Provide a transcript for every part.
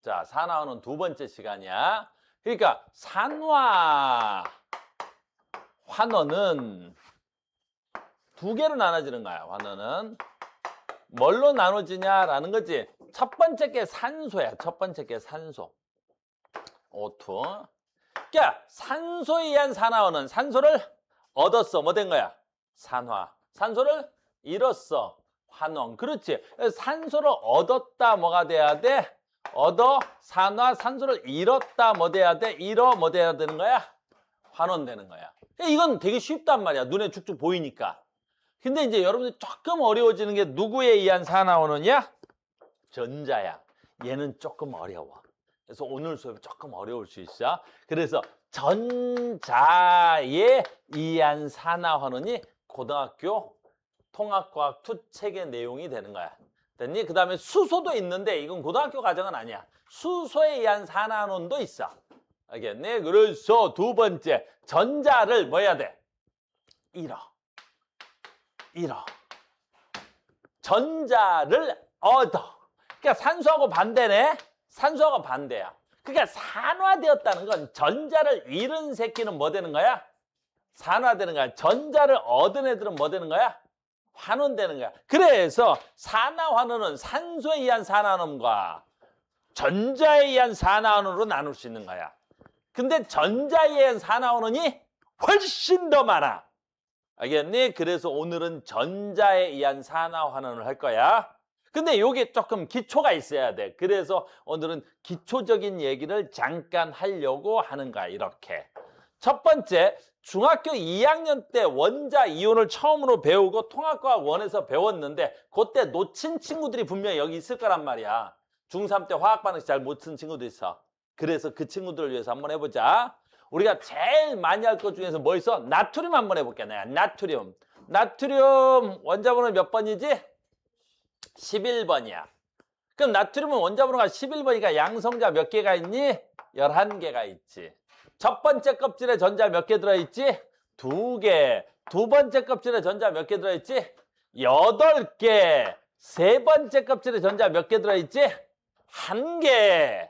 자, 산화하는 두 번째 시간이야. 그러니까 산화 환원은 두 개로 나눠지는 거야. 환원은 뭘로 나눠지냐라는 거지. 첫 번째 게 산소야. 첫 번째 게 산소. O2. 그러니까 산소에 의한 산화원은 산소를 얻었어. 뭐 된 거야? 산화. 산소를 잃었어. 환원. 그렇지. 산소를 얻었다. 뭐가 돼야 돼? 얻어, 산화, 산소를 잃었다. 뭐 돼야 돼? 잃어. 뭐 돼야 되는 거야? 환원되는 거야. 이건 되게 쉽단 말이야. 눈에 쭉쭉 보이니까. 근데 이제 여러분들 조금 어려워지는 게 누구에 의한 산화원이냐? 전자야. 얘는 조금 어려워. 그래서 오늘 수업이 조금 어려울 수 있어. 그래서 전자에 의한 산화환원이 고등학교 통합과학 2 책의 내용이 되는 거야. 됐니? 그 다음에 수소도 있는데 이건 고등학교 과정은 아니야. 수소에 의한 산화환원도 있어. 알겠니? 그래서 두 번째, 전자를 뭐 해야 돼? 잃어. 전자를 얻어. 그러니까 산소하고 반대네. 산소하고 반대야. 그러니까 산화되었다는 건 전자를 잃은 새끼는 뭐 되는 거야? 산화되는 거야. 전자를 얻은 애들은 뭐 되는 거야? 환원되는 거야. 그래서 산화환원은 산소에 의한 산화환원과 전자에 의한 산화환원으로 나눌 수 있는 거야. 근데 전자에 의한 산화환원이 훨씬 더 많아. 알겠니? 그래서 오늘은 전자에 의한 산화환원을 할 거야. 근데 요게 조금 기초가 있어야 돼. 그래서 오늘은 기초적인 얘기를 잠깐 하려고 하는 거야. 이렇게. 첫 번째, 중학교 2학년 때 원자 이온을 처음으로 배우고 통합과학 1에서 배웠는데 그때 놓친 친구들이 분명히 여기 있을 거란 말이야. 중3 때 화학 반응식 잘 못 쓴 친구도 있어. 그래서 그 친구들을 위해서 한번 해보자. 우리가 제일 많이 할 것 중에서 뭐 있어? 나트륨 한번 해볼게. 내가 나트륨. 나트륨 원자번호 몇 번이지? 11번이야. 그럼 나트륨은 원자번호가 11번이니까 양성자 몇 개가 있니? 11개가 있지. 첫 번째 껍질에 전자 몇 개 들어있지? 2개. 두 번째 껍질에 전자 몇 개 들어있지? 8개. 세 번째 껍질에 전자 몇 개 들어있지? 1개.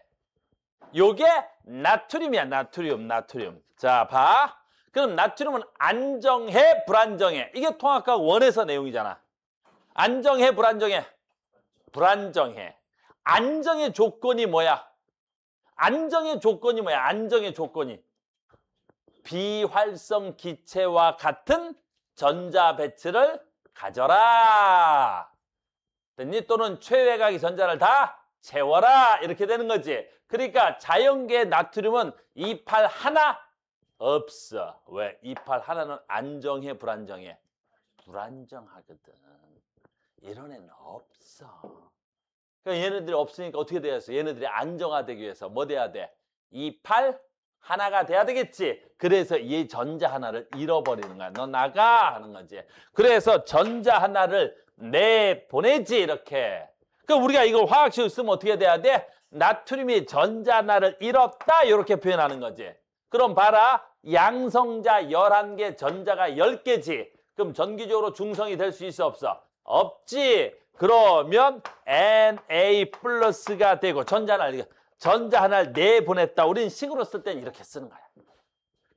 요게 나트륨이야. 나트륨. 자, 봐. 그럼 나트륨은 안정해, 불안정해? 이게 통합과학 1에서 내용이잖아. 안정해, 불안정해? 불안정해. 안정의 조건이 뭐야? 안정의 조건이 뭐야? 안정의 조건이. 비활성 기체와 같은 전자 배치를 가져라. 됐니? 또는 최외각의 전자를 다 채워라. 이렇게 되는 거지. 그러니까 자연계의 나트륨은 28 하나 없어. 왜? 28 하나는 안정해, 불안정해? 불안정하거든. 이런 애는 없어. 그러니까 얘네들이 없으니까 어떻게 돼야 돼? 얘네들이 안정화되기 위해서 뭐 돼야 돼? 28 하나가 돼야 되겠지. 그래서 이 전자 하나를 잃어버리는 거야. 너 나가 하는 거지. 그래서 전자 하나를 내보내지 이렇게. 그럼 우리가 이걸 화학식으로 쓰면 어떻게 돼야 돼? 나트륨이 전자 하나를 잃었다 이렇게 표현하는 거지. 그럼 봐라. 양성자 11개, 전자가 10개지. 그럼 전기적으로 중성이 될 수 있어 없어? 없지. 그러면 Na 플러스가 되고 전자 하나를 내보냈다. 우린 식으로 쓸 때는 이렇게 쓰는 거야.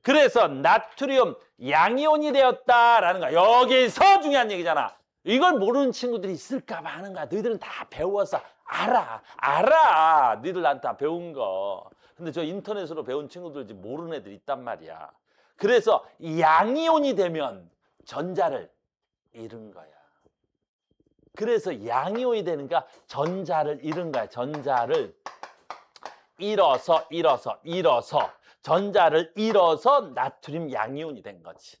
그래서 나트륨 양이온이 되었다라는 거야. 여기서 중요한 얘기잖아. 이걸 모르는 친구들이 있을까 봐 하는 거야. 너희들은 다 배워서 알아. 너희들 나한테 다 배운 거. 근데 저 인터넷으로 배운 친구들 모르는 애들 있단 말이야. 그래서 양이온이 되면 전자를 잃은 거야. 그래서 양이온이 되니까 전자를 잃은 거야. 전자를 잃어서 전자를 잃어서 나트륨 양이온이 된 거지.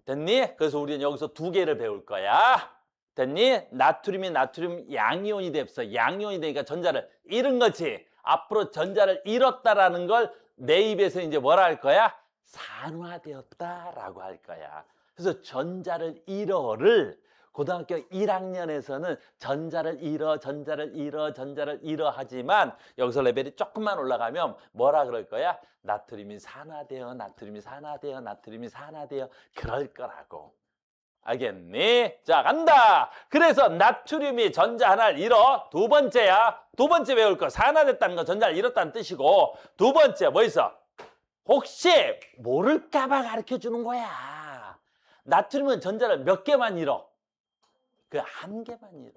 됐니? 그래서 우리는 여기서 2개를 배울 거야. 됐니? 나트륨이 나트륨 양이온이 됐어. 양이온이 되니까 전자를 잃은 거지. 앞으로 전자를 잃었다라는 걸 내 입에서 이제 뭐라 할 거야? 산화되었다라고 할 거야. 그래서 전자를 잃어를 고등학교 1학년에서는 전자를 잃어 하지만 여기서 레벨이 조금만 올라가면 뭐라 그럴 거야? 나트륨이 산화되어 그럴 거라고. 알겠니? 자, 간다. 그래서 나트륨이 전자 하나를 잃어. 두 번째야. 두 번째 외울 거. 산화됐다는 건 전자를 잃었다는 뜻이고. 두 번째 뭐 있어? 혹시 모를까봐 가르쳐 주는 거야. 나트륨은 전자를 몇 개만 잃어? 그 한 개만 잃어.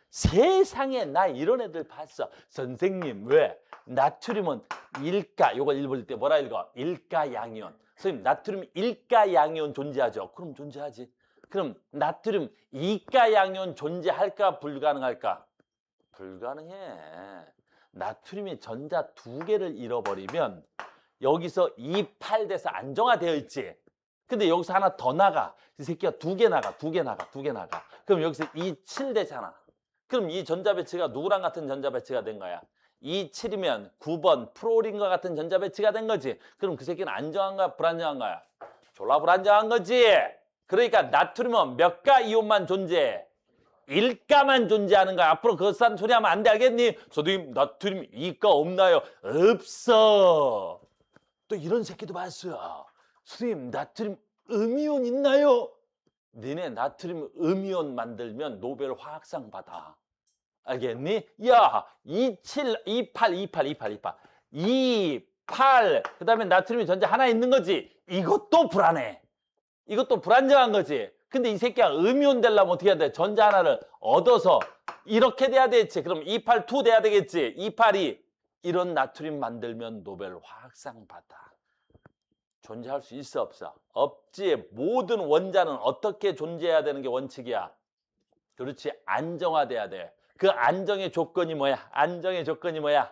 세상에 나 이런 애들 봤어. 선생님 왜? 나트륨은 일가, 요걸 읽을 때 뭐라 읽어? 일가양이온. 선생님 나트륨 일가양이온 존재하죠? 그럼 존재하지. 그럼 나트륨 이가양이온 존재할까 불가능할까? 불가능해. 나트륨이 전자 두 개를 잃어버리면 여기서 28 돼서 안정화되어 있지. 근데 여기서 하나 더 나가. 이 새끼가 두 개 나가. 그럼 여기서 27 되잖아. 그럼 이 전자 배치가 누구랑 같은 전자 배치가 된 거야? 27이면 9번 프로린과 같은 전자 배치가 된 거지. 그럼 그 새끼는 안정한 거야? 불안정한 거야? 졸라 불안정한 거지. 그러니까 나트륨은 몇 가 이온만 존재해? 1가만 존재하는 거야. 앞으로 그거 싼 소리 하면 안 돼. 알겠니? 선생님 나트륨 2가 없나요? 없어. 또 이런 새끼도 봤어. 선생님 나트륨 음이온 있나요? 니네 나트륨 음이온 만들면 노벨 화학상 받아. 알겠니? 야, 28, 28. 그 다음에 나트륨이 전자 하나 있는 거지. 이것도 불안해. 이것도 불안정한 거지. 근데 이 새끼가 음이온 되려면 어떻게 해야 돼? 전자 하나를 얻어서 이렇게 돼야 되겠지. 그럼 282 돼야 되겠지. 282. 이런 나트륨 만들면 노벨 화학상 받아. 존재할 수 있어 없어? 없지. 모든 원자는 어떻게 존재해야 되는 게 원칙이야? 그렇지. 안정화돼야 돼. 그 안정의 조건이 뭐야? 안정의 조건이 뭐야?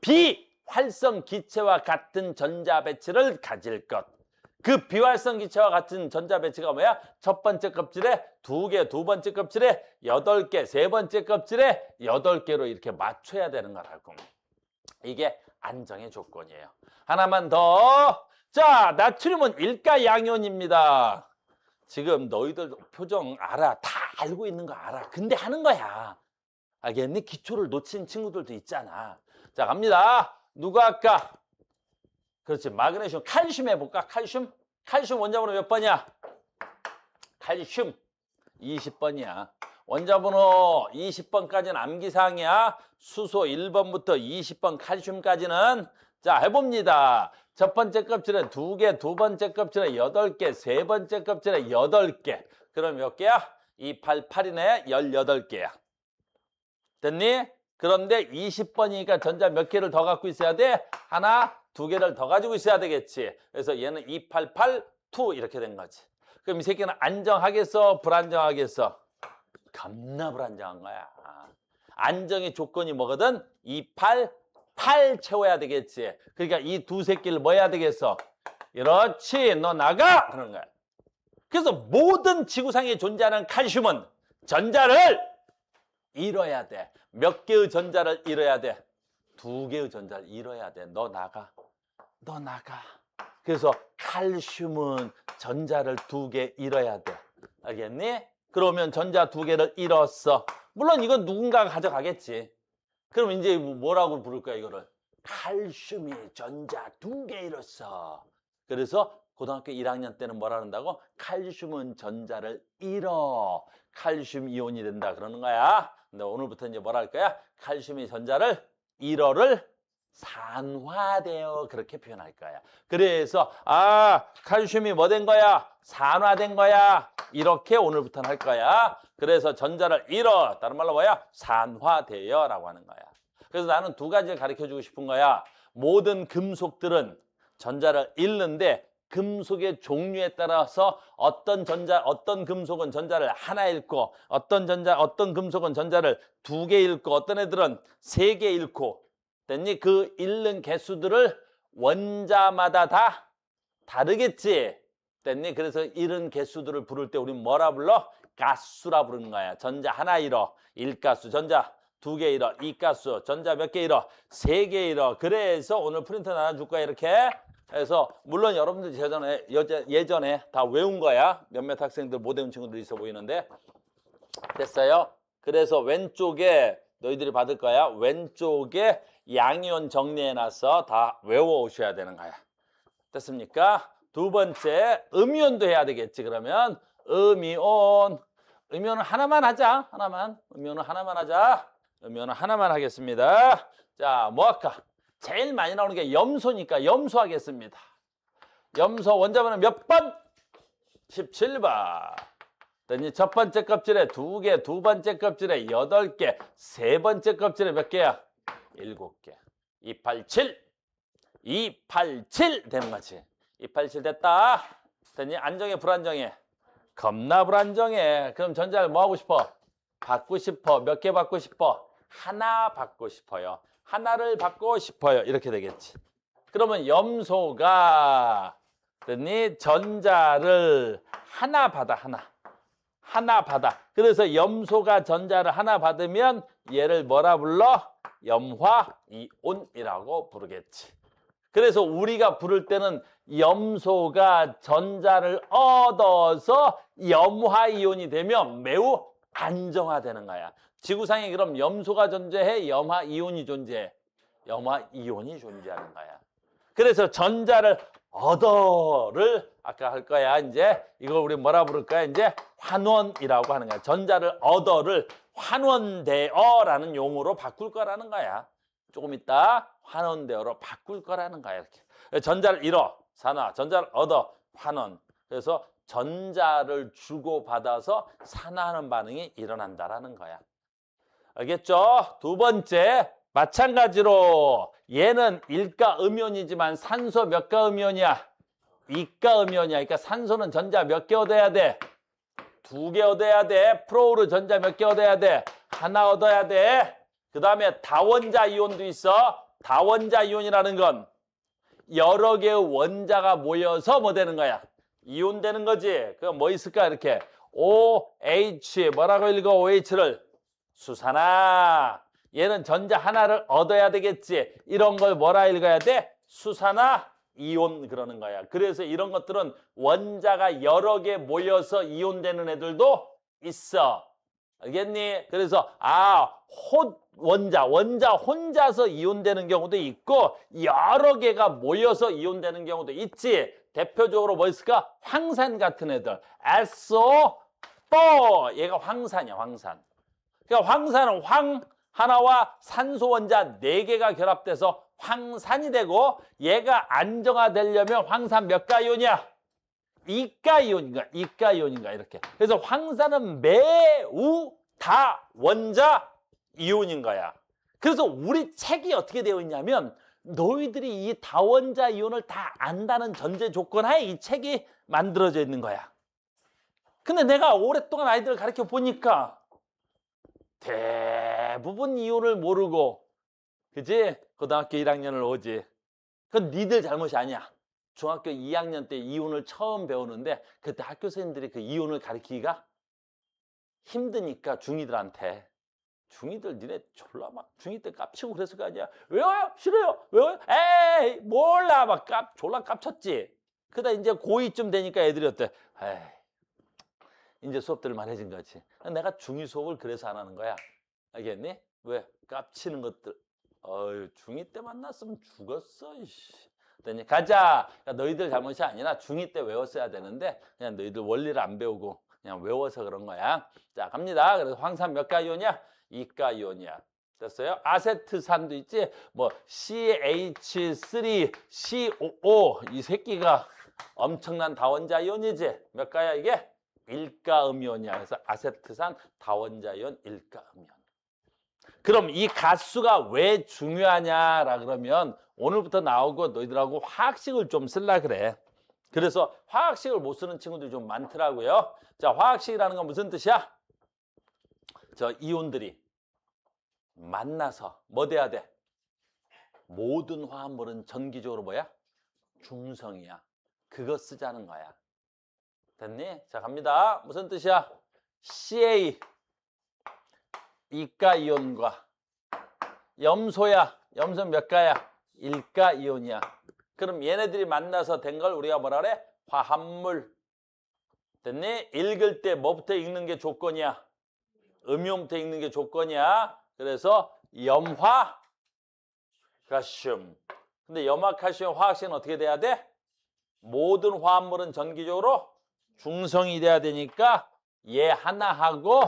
비활성 기체와 같은 전자 배치를 가질 것. 그 비활성 기체와 같은 전자 배치가 뭐야? 첫 번째 껍질에 2개, 두 번째 kop질에 8개, 세 번째 껍질에 8개로 이렇게 맞춰야 되는 거라고. 이게 안정의 조건이에요. 하나만 더. 자, 나트륨은 일가양이온입니다. 지금 너희들 표정 알아. 다 알고 있는 거 알아. 근데 하는 거야. 알겠니? 기초를 놓친 친구들도 있잖아. 자, 갑니다. 누가 할까? 그렇지. 마그네슘, 칼슘 해볼까? 칼슘? 칼슘 원자번호 몇 번이야? 칼슘 20번이야. 원자번호 20번까지는 암기사항이야. 수소 1번부터 20번 칼슘까지는. 자, 해봅니다. 첫 번째 껍질에 2개, 두 번째 껍질에 8개, 세 번째 껍질에 8개. 그럼 몇 개야? 288이네. 18개야. 됐니? 그런데 20번이니까 전자 몇 개를 더 갖고 있어야 돼? 하나, 2개를 더 가지고 있어야 되겠지. 그래서 얘는 288, 2 이렇게 된 거지. 그럼 이 새끼는 안정하겠어? 불안정하겠어? 겁나 불안정한 거야. 안정의 조건이 뭐거든? 288 채워야 되겠지. 그러니까 이 두 새끼를 뭐 해야 되겠어? 그렇지, 너 나가! 그러는 거야. 그래서 모든 지구상에 존재하는 칼슘은 전자를 잃어야 돼. 몇 개의 전자를 잃어야 돼? 2개의 전자를 잃어야 돼. 너 나가. 너 나가. 그래서 칼슘은 전자를 2개 잃어야 돼. 알겠니? 그러면 전자 2개를 잃었어. 물론 이건 누군가가 가져가겠지. 그럼 이제 뭐라고 부를 거야, 이거를? 칼슘이 전자 2개 잃었어. 그래서 고등학교 1학년 때는 뭐라 그런다고? 칼슘은 전자를 잃어. 칼슘 이온이 된다 그러는 거야. 근데 오늘부터 이제 뭐라 할 거야? 칼슘이 전자를 잃어를 산화돼요. 그렇게 표현할 거야. 그래서 칼슘이 뭐 된 거야? 산화된 거야. 이렇게 오늘부터는 할 거야. 그래서 전자를 잃어. 다른 말로 뭐야? 산화돼요 라고 하는 거야. 그래서 나는 두 가지를 가르쳐주고 싶은 거야. 모든 금속들은 전자를 잃는데 금속의 종류에 따라서 어떤 금속은 전자를 하나 잃고 어떤 금속은 전자를 2개 잃고 어떤 애들은 3개 잃고 됐니? 그 잃는 개수들을 원자마다 다 다르겠지. 됐니? 그래서 잃은 개수들을 부를 때 우리는 뭐라 불러? 가수라 부르는 거야. 전자 하나 잃어. 1가수. 전자 2개 잃어. 2가수. 전자 몇 개 잃어? 3개 잃어. 그래서 오늘 프린터 나눠줄 거야. 이렇게. 그래서 물론 여러분들 예전에 다 외운 거야. 몇몇 학생들 못 외운 친구들 있어 보이는데. 됐어요? 그래서 왼쪽에 너희들이 받을 거야. 왼쪽에 양이온 정리해놔서 다 외워오셔야 되는 거야. 됐습니까? 두 번째, 음이온도 해야 되겠지. 그러면 음이온. 음이온은 하나만 하자. 하나만. 음이온은 하나만 하자. 음이온은 하나만 하겠습니다. 자, 뭐 할까? 제일 많이 나오는 게 염소니까 염소 하겠습니다. 염소 원자번호 몇 번? 17번. 첫 번째 껍질에 2개, 두 번째 껍질에 8개, 세 번째 껍질에 몇 개야? 7개. 287. 287 되는 거지. 287 됐다. 됐니? 안정해, 불안정해? 겁나 불안정해. 그럼 전자를 뭐 하고 싶어? 받고 싶어. 몇 개 받고 싶어? 하나 받고 싶어요. 하나를 받고 싶어요. 이렇게 되겠지. 그러면 염소가 됐니? 전자를 하나 받아, 하나 받아. 그래서 염소가 전자를 하나 받으면 얘를 뭐라 불러? 염화이온이라고 부르겠지. 그래서 우리가 부를 때는 염소가 전자를 얻어서 염화이온이 되면 매우 안정화되는 거야. 지구상에 그럼 염소가 존재해? 염화이온이 존재해? 염화이온이 존재하는 거야. 그래서 전자를 얻어를 아까 할 거야. 이제 이걸 우리 뭐라 부를 거야? 이제 환원이라고 하는 거야. 전자를 얻어를 환원되어라는 용어로 바꿀 거라는 거야. 조금 있다 환원되어로 바꿀 거라는 거야. 이렇게 전자를 잃어 산화, 전자를 얻어 환원. 그래서 전자를 주고받아서 산화하는 반응이 일어난다라는 거야. 알겠죠? 두 번째 마찬가지로 얘는 일가 음이온이지만 산소 몇 가 음이온이야? 2가 음이온이야. 그러니까 산소는 전자 몇 개 얻어야 돼? 2개 얻어야 돼. 프로우르 전자 몇 개 얻어야 돼? 하나 얻어야 돼. 그 다음에 다원자 이온도 있어. 다원자 이온이라는 건 여러 개의 원자가 모여서 뭐 되는 거야? 이온 되는 거지. 그럼 뭐 있을까? 이렇게 OH 뭐라고 읽어? OH를 수산화. 얘는 전자 하나를 얻어야 되겠지. 이런 걸 뭐라 읽어야 돼? 수산화 이온 그러는 거야. 그래서 이런 것들은 원자가 여러 개 모여서 이온되는 애들도 있어. 알겠니? 그래서 원자 혼자서 이온되는 경우도 있고 여러 개가 모여서 이온되는 경우도 있지. 대표적으로 뭐 있을까? 황산 같은 애들. SO4. 얘가 황산이야, 황산. 그러니까 황산은 황 하나와 산소 원자 4개가 결합돼서 황산이 되고 얘가 안정화되려면 황산 몇 가 이온이야? 2가 이온인가? 2가 이온인가? 이렇게. 그래서 황산은 매우 다원자 이온인 거야. 그래서 우리 책이 어떻게 되어 있냐면 너희들이 이 다원자 이온을 다 안다는 전제 조건 하에 이 책이 만들어져 있는 거야. 근데 내가 오랫동안 아이들을 가르쳐 보니까 대부분 이온을 모르고, 그지? 고등학교 1학년을 오지. 그건 니들 잘못이 아니야. 중학교 2학년 때 이온을 처음 배우는데 그때 학교 선생님들이 그 이온을 가르치기가 힘드니까 중이들한테 중이들 니네 졸라 막 중이 때 깝치고 그랬을 거 아니야. 외워요? 싫어요? 외워요? 에이 몰라 막 졸라 깝쳤지. 그러다 이제 고2쯤 되니까 애들이 어때? 에이 이제 수업들을 많아진 거지. 내가 중2 수업을 그래서 안 하는 거야. 알겠니? 왜? 깝치는 것들. 어휴, 중2 때 만났으면 죽었어. 이씨. 그랬더니 가자. 그러니까 너희들 잘못이 아니라 중2 때 외웠어야 되는데 그냥 너희들 원리를 안 배우고 그냥 외워서 그런 거야. 자, 갑니다. 그래서 황산 몇 가 이온이야? 2가 이온이야. 됐어요? 아세트산도 있지? 뭐 CH3COO 이 새끼가 엄청난 다원자 이온이지? 몇 가야 이게? 1가 음이온이야. 그래서 아세트산 다원자 이온 1가 음이온. 그럼 이 가수가 왜 중요하냐라 그러면 오늘부터 나오고 너희들하고 화학식을 좀 쓸라 그래. 그래서 화학식을 못 쓰는 친구들이 좀 많더라고요. 자, 화학식이라는 건 무슨 뜻이야? 저 이온들이 만나서 뭐 돼야 돼? 모든 화합물은 전기적으로 뭐야? 중성이야. 그거 쓰자는 거야. 됐니? 자, 갑니다. 무슨 뜻이야? CA 2가 이온과 염소야. 염소 몇 가야? 1가 이온이야. 그럼 얘네들이 만나서 된 걸 우리가 뭐라 그래? 화합물. 됐니? 읽을 때 뭐부터 읽는 게 조건이야? 음이온부터 읽는 게 조건이야. 그래서 염화 칼슘. 근데 염화 칼슘 화학식은 어떻게 돼야 돼? 모든 화합물은 전기적으로 중성이 돼야 되니까 얘 하나하고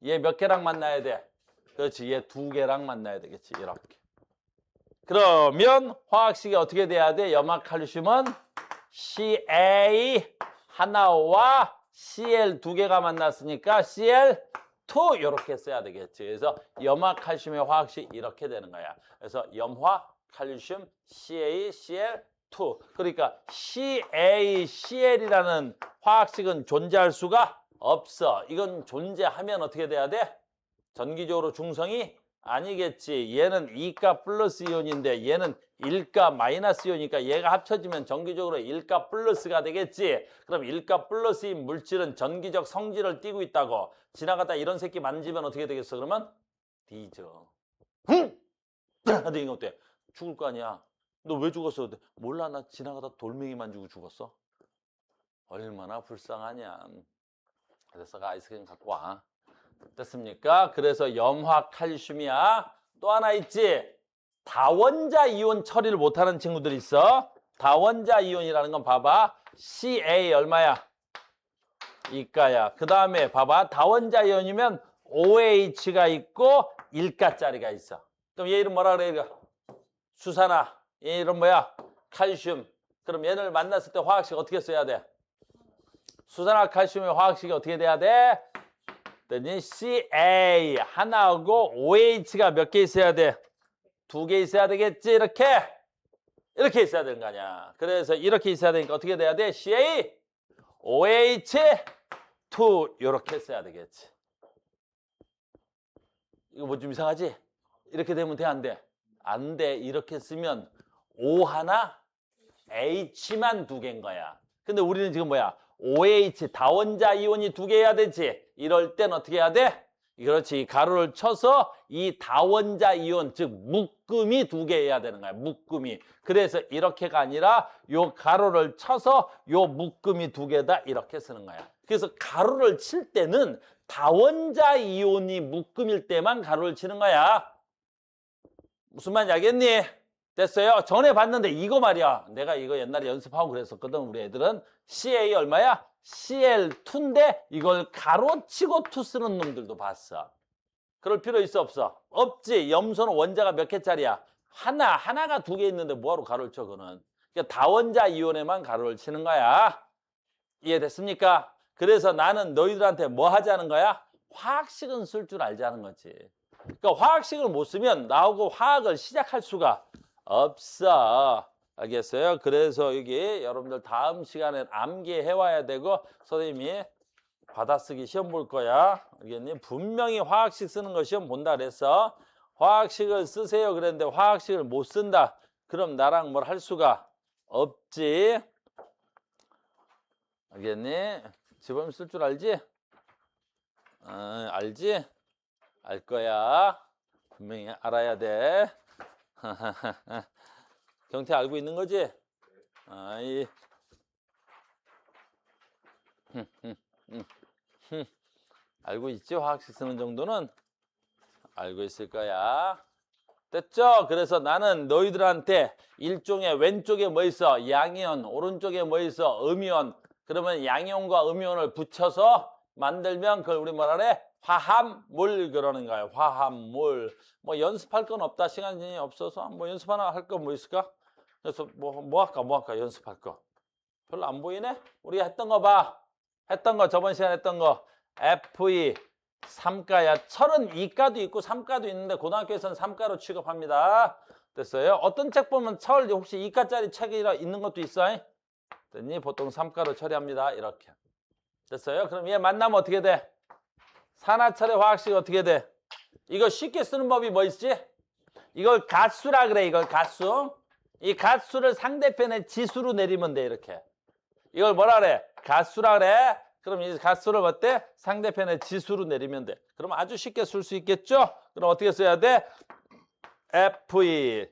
얘 몇 개랑 만나야 돼? 그렇지. 얘 두 개랑 만나야 되겠지. 이렇게. 그러면 화학식이 어떻게 돼야 돼? 염화칼슘은 CA 하나와 Cl 두 개가 만났으니까 Cl2 이렇게 써야 되겠지. 그래서 염화칼슘의 화학식 이렇게 되는 거야. 그래서 염화칼슘 CaCl2. 그러니까 CaCl이라는 화학식은 존재할 수가 없어. 이건 존재하면 어떻게 돼야 돼? 전기적으로 중성이 아니겠지. 얘는 2가 플러스 이온인데 얘는 1가 마이너스 이온이니까 얘가 합쳐지면 전기적으로 1가 플러스가 되겠지. 그럼 1가 플러스인 물질은 전기적 성질을 띠고 있다고. 지나가다 이런 새끼 만지면 어떻게 되겠어? 그러면 뒤져. 흥! 근데 이거 어때? 죽을 거 아니야. 너 왜 죽었어? 몰라, 나 지나가다 돌멩이 만지고 죽었어. 얼마나 불쌍하냐. 그래서 아이스크림 갖고 와. 됐습니까? 그래서 염화칼슘이야. 또 하나 있지. 다원자 이온 처리를 못하는 친구들 있어. 다원자 이온이라는 건 봐봐. Ca 얼마야? 2가야. 그 다음에 봐봐. 다원자 이온이면 OH가 있고 1가짜리가 있어. 그럼 얘 이름 뭐라 그래? 수산화. 얘 이름 뭐야? 칼슘. 그럼 얘를 만났을 때 화학식 어떻게 써야 돼? 수산화 칼슘의 화학식이 어떻게 돼야 돼? 그랬더니 CA 하나하고 OH가 몇 개 있어야 돼? 2개 있어야 되겠지. 이렇게 있어야 되는 거 아니야. 그래서 이렇게 있어야 되니까 어떻게 돼야 돼? CA OH2 이렇게 써야 되겠지. 이거 뭐 좀 이상하지? 이렇게 되면 돼, 안 돼? 안 돼. 이렇게 쓰면 O 하나 H만 2개인 거야. 근데 우리는 지금 뭐야? OH 다원자 이온이 2개 해야 되지. 이럴 땐 어떻게 해야 돼? 그렇지. 가로를 쳐서 이 다원자 이온, 즉 묶음이 2개 해야 되는 거야. 묶음이. 그래서 이렇게가 아니라 요 가로를 쳐서 요 묶음이 2개다 이렇게 쓰는 거야. 그래서 가로를 칠 때는 다원자 이온이 묶음일 때만 가로를 치는 거야. 무슨 말인지 알겠니? 됐어요? 전에 봤는데 이거 말이야. 내가 이거 옛날에 연습하고 그랬었거든. 우리 애들은 CA 얼마야? CL2인데 이걸 가로치고 2 쓰는 놈들도 봤어. 그럴 필요 있어 없어? 없지. 염소는 원자가 몇 개짜리야? 하나가 2개 있는데 뭐하러 가로를 쳐 그는. 그러니까 다원자 이온에만 가로를 치는 거야. 이해됐습니까? 그래서 나는 너희들한테 뭐 하자는 거야? 화학식은 쓸 줄 알자는 거지. 그러니까 화학식을 못 쓰면 나하고 화학을 시작할 수가 없어. 알겠어요? 그래서 여기 여러분들 다음 시간에 암기해 와야 되고 선생님이 받아쓰기 시험 볼 거야. 알겠니? 분명히 화학식 쓰는 거 시험 본다 그랬어. 화학식을 쓰세요 그랬는데 화학식을 못 쓴다. 그럼 나랑 뭘 할 수가 없지. 알겠니? 집어넣으면 쓸 줄 알지? 알지? 알 거야. 분명히 알아야 돼. 경태 알고 있는 거지? 아이. 알고 있지? 화학식 쓰는 정도는 알고 있을 거야. 됐죠? 그래서 나는 너희들한테 일종의 왼쪽에 뭐 있어? 양이온, 오른쪽에 뭐 있어? 음이온. 그러면 양이온과 음이온을 붙여서 만들면 그걸 우리 뭐라 그래? 화합물 그러는 거예요. 화합물. 뭐 연습할 건 없다. 시간이 없어서 뭐 연습 하나 할 거 뭐 있을까? 그래서 뭐 할까? 연습할 거. 별로 안 보이네? 우리가 했던 거 봐. 했던 거 저번 시간에 했던 거. Fe 3가야. 철은 2가도 있고 3가도 있는데 고등학교에서는 3가로 취급합니다. 됐어요? 어떤 책 보면 철 혹시 2가짜리 책이 있는 것도 있어? 됐니? 보통 3가로 처리합니다. 이렇게. 됐어요? 그럼 얘 만나면 어떻게 돼? 산화철의 화학식이 어떻게 돼? 이거 쉽게 쓰는 법이 뭐 있지? 이걸 가수라 그래. 이걸 가수. 이 가수를 상대편의 지수로 내리면 돼. 이렇게. 이걸 뭐라 그래? 가수라 그래. 그럼 이 가수를 어때? 상대편의 지수로 내리면 돼. 그럼 아주 쉽게 쓸 수 있겠죠? 그럼 어떻게 써야 돼? Fe 2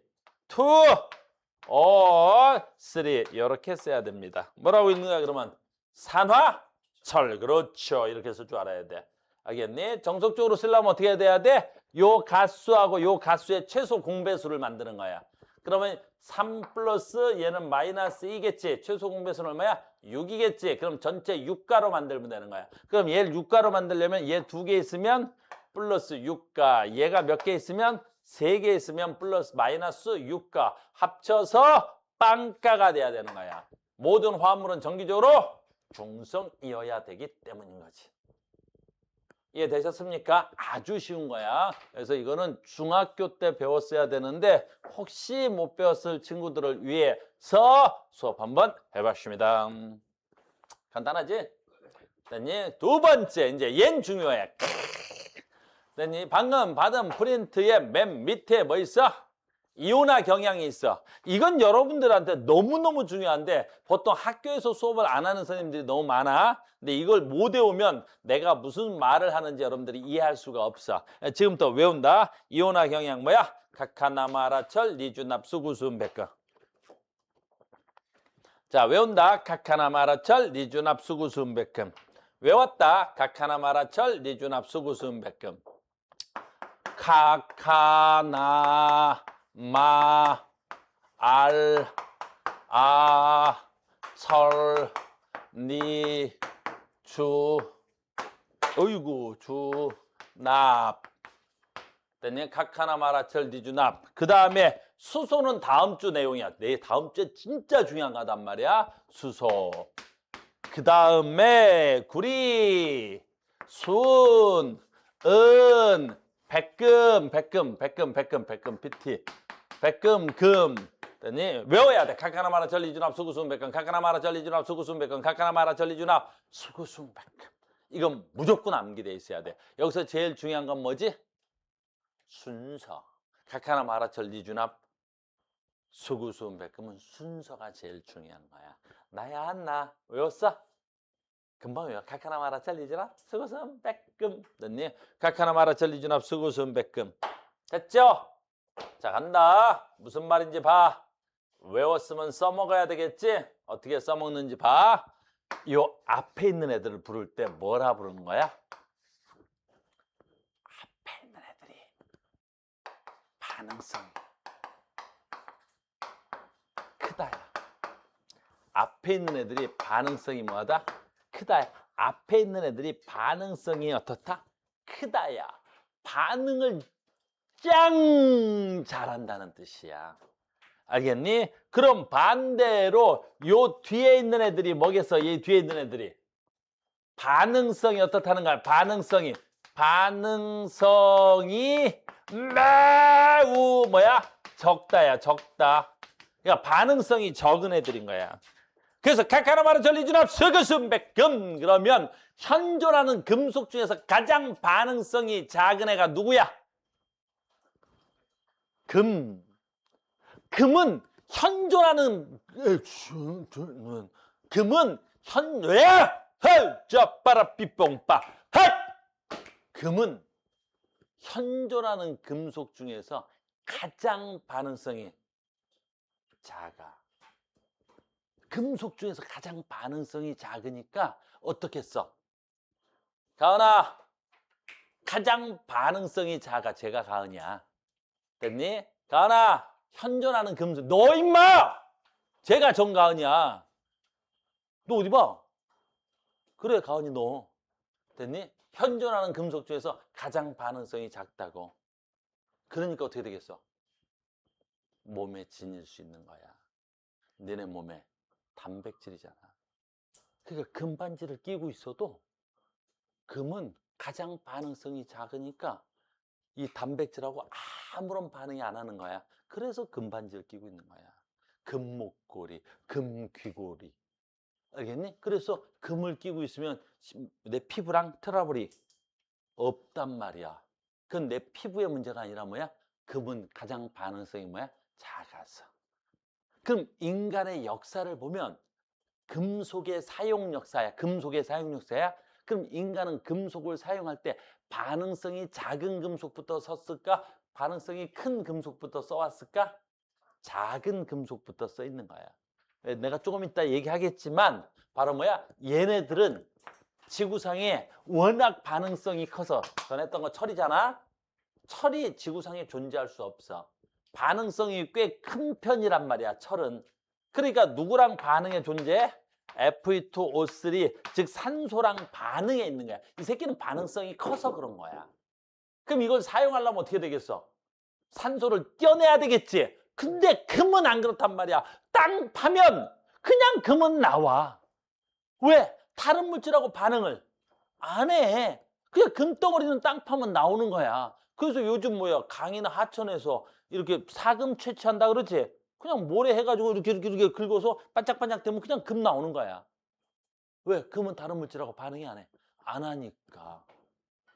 or 3 이렇게 써야 됩니다. 뭐라고 있는가 그러면? 산화철. 그렇죠. 이렇게 쓸 줄 알아야 돼. 알겠니? 정석적으로 쓰려면 어떻게 돼야 돼? 요 가수하고 요 가수의 최소 공배수를 만드는 거야. 그러면 3 플러스 얘는 마이너스 2겠지. 최소 공배수는 얼마야? 6이겠지. 그럼 전체 6가로 만들면 되는 거야. 그럼 얘를 6가로 만들려면 얘 2개 있으면 플러스 6가. 얘가 몇 개 있으면 3개 있으면 플러스 마이너스 6가. 합쳐서 빵가가 돼야 되는 거야. 모든 화합물은 정기적으로 중성이어야 되기 때문인 거지. 이해되셨습니까? 아주 쉬운 거야. 그래서 이거는 중학교 때 배웠어야 되는데 혹시 못 배웠을 친구들을 위해서 수업 한번 해봤습니다. 간단하지? 됐니? 두 번째, 이제 얘는 중요해. 됐니? 방금 받은 프린트의 맨 밑에 뭐 있어? 이온화 경향이 있어. 이건 여러분들한테 너무너무 중요한데 보통 학교에서 수업을 안 하는 선생님들이 너무 많아. 근데 이걸 못 외우면 내가 무슨 말을 하는지 여러분들이 이해할 수가 없어. 지금부터 외운다. 이온화 경향 뭐야? 카카나마라철, 리주납수, 구수음백금. 자, 외운다. 카카나마라철, 리주납수, 구수음백금. 외웠다. 카카나마라철, 리주납수, 구수음백금. 카카나 마, 알, 아, 철, 니, 주, 어이구, 주, 납. 됐니? 카카나마라철, 니주, 납. 그 다음에 수소는 다음 주 내용이야. 내 다음 주에 진짜 중요한 거단 말이야. 수소. 그 다음에 구리, 순, 은, 백금, PT. 백금, 금. 됐니? 외워야 돼. 카카나마라 전리준합, 수구수음, 백금. 카카나마라 전리준합, 수구수음, 백금. 카카나마라 전리준합, 수구수음, 백금. 이건 무조건 암기돼 있어야 돼. 여기서 제일 중요한 건 뭐지? 순서. 카카나마라 전리준합, 수구수음, 백금은 순서가 제일 중요한 거야. 나야 안 나? 외웠어? 금방 외워. 카카나마라 전리준합, 수구수음, 백금. 됐니? 카카나마라 전리준합, 수구수음, 백금. 됐죠? 자, 간다. 무슨 말인지 봐. 외웠으면 써먹어야 되겠지? 어떻게 써먹는지 봐. 요 앞에 있는 애들을 부를 때 뭐라 부르는 거야? 앞에 있는 애들이 반응성이 크다야. 앞에 있는 애들이 반응성이 뭐하다? 크다야. 앞에 있는 애들이 반응성이 어떻다? 크다야. 반응을 짱 잘한다는 뜻이야. 알겠니? 그럼 반대로 요 뒤에 있는 애들이 뭐겠어? 이 뒤에 있는 애들이 반응성이 어떻다는 거야? 반응성이 매우 뭐야? 적다야. 적다. 그러니까 반응성이 적은 애들인 거야. 그래서 카카나마라 전리준합, 수구수음, 백금. 그러면 현존하는 금속 중에서 가장 반응성이 작은 애가 누구야? 금. 금은 현존하는 금은 현존하는 금속 중에서 가장 반응성이 작아. 금속 중에서 가장 반응성이 작으니까 어떻게 써? 가은아, 가장 반응성이 작아. 제가 가은이야. 됐니? 가은아, 현존하는 금속. 너 임마! 제가 정가은이야. 너 어디 봐? 그래, 가은이 너. 됐니? 현존하는 금속 중에서 가장 반응성이 작다고. 그러니까 어떻게 되겠어? 몸에 지닐 수 있는 거야. 너네 몸에 단백질이잖아. 그러니까 금반지를 끼고 있어도 금은 가장 반응성이 작으니까 이 단백질하고 아무런 반응이 안 하는 거야. 그래서 금반지를 끼고 있는 거야. 금목걸이, 금귀걸이. 알겠니? 그래서 금을 끼고 있으면 내 피부랑 트러블이 없단 말이야. 그건 내 피부의 문제가 아니라 뭐야? 금은 가장 반응성이 뭐야? 작아서. 그럼 인간의 역사를 보면 금속의 사용 역사야. 금속의 사용 역사야. 그럼 인간은 금속을 사용할 때 반응성이 작은 금속부터 썼을까? 반응성이 큰 금속부터 써왔을까? 작은 금속부터 써 있는 거야. 내가 조금 이따 얘기하겠지만 바로 뭐야? 얘네들은 지구상에 워낙 반응성이 커서 전했던 거 철이잖아? 철이 지구상에 존재할 수 없어. 반응성이 꽤 큰 편이란 말이야, 철은. 그러니까 누구랑 반응에 존재해? Fe2O3, 즉 산소랑 반응에 있는 거야. 이 새끼는 반응성이 커서 그런 거야. 그럼 이걸 사용하려면 어떻게 되겠어? 산소를 떼어내야 되겠지. 근데 금은 안 그렇단 말이야. 땅 파면 그냥 금은 나와. 왜? 다른 물질하고 반응을 안 해. 그냥 금덩어리는 땅 파면 나오는 거야. 그래서 요즘 뭐야, 강이나 하천에서 이렇게 사금 채취한다 그러지? 그냥 모래 해가지고 이렇게 긁어서 반짝반짝 되면 그냥 금 나오는 거야. 왜? 금은 다른 물질하고 반응이 안 해. 안 하니까.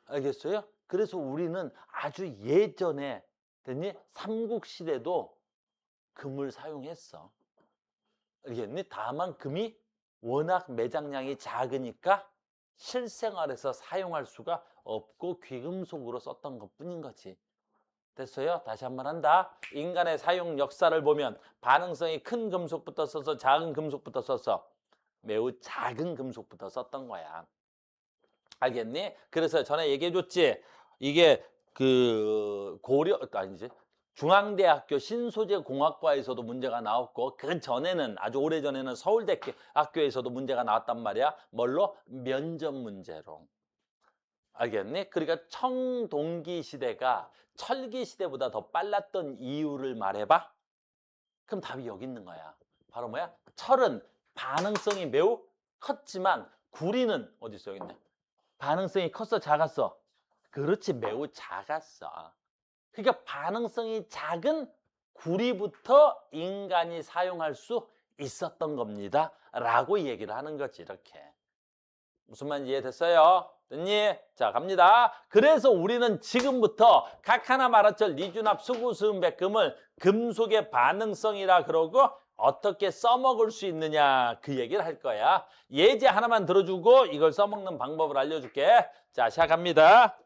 알겠어요? 그래서 우리는 아주 예전에 됐니? 삼국시대도 금을 사용했어. 알겠니? 다만 금이 워낙 매장량이 작으니까 실생활에서 사용할 수가 없고 귀금속으로 썼던 것뿐인 거지. 됐어요? 다시 한번 한다. 인간의 사용 역사를 보면 반응성이 큰 금속부터 써서 작은 금속부터 썼어. 매우 작은 금속부터 썼던 거야. 알겠니? 그래서 전에 얘기해줬지. 이게 그 고려 아니지. 중앙대학교 신소재공학과에서도 문제가 나왔고, 그 전에는 아주 오래전에는 서울대학교에서도 문제가 나왔단 말이야. 뭘로? 면접 문제로. 알겠니? 그러니까 청동기 시대가 철기 시대보다 더 빨랐던 이유를 말해봐. 그럼 답이 여기 있는 거야. 바로 뭐야? 철은 반응성이 매우 컸지만 구리는 어디 있어? 여기 있네. 반응성이 컸어, 작았어? 그렇지, 매우 작았어. 그러니까 반응성이 작은 구리부터 인간이 사용할 수 있었던 겁니다. 라고 얘기를 하는 거지, 이렇게. 무슨 말인지 이해됐어요? 됐니? 자, 갑니다. 그래서 우리는 지금부터 각하나 마라철, 리준합, 수구, 수은, 백금을 금속의 반응성이라 그러고 어떻게 써먹을 수 있느냐 그 얘기를 할 거야. 예제 하나만 들어주고 이걸 써먹는 방법을 알려줄게. 자, 시작합니다.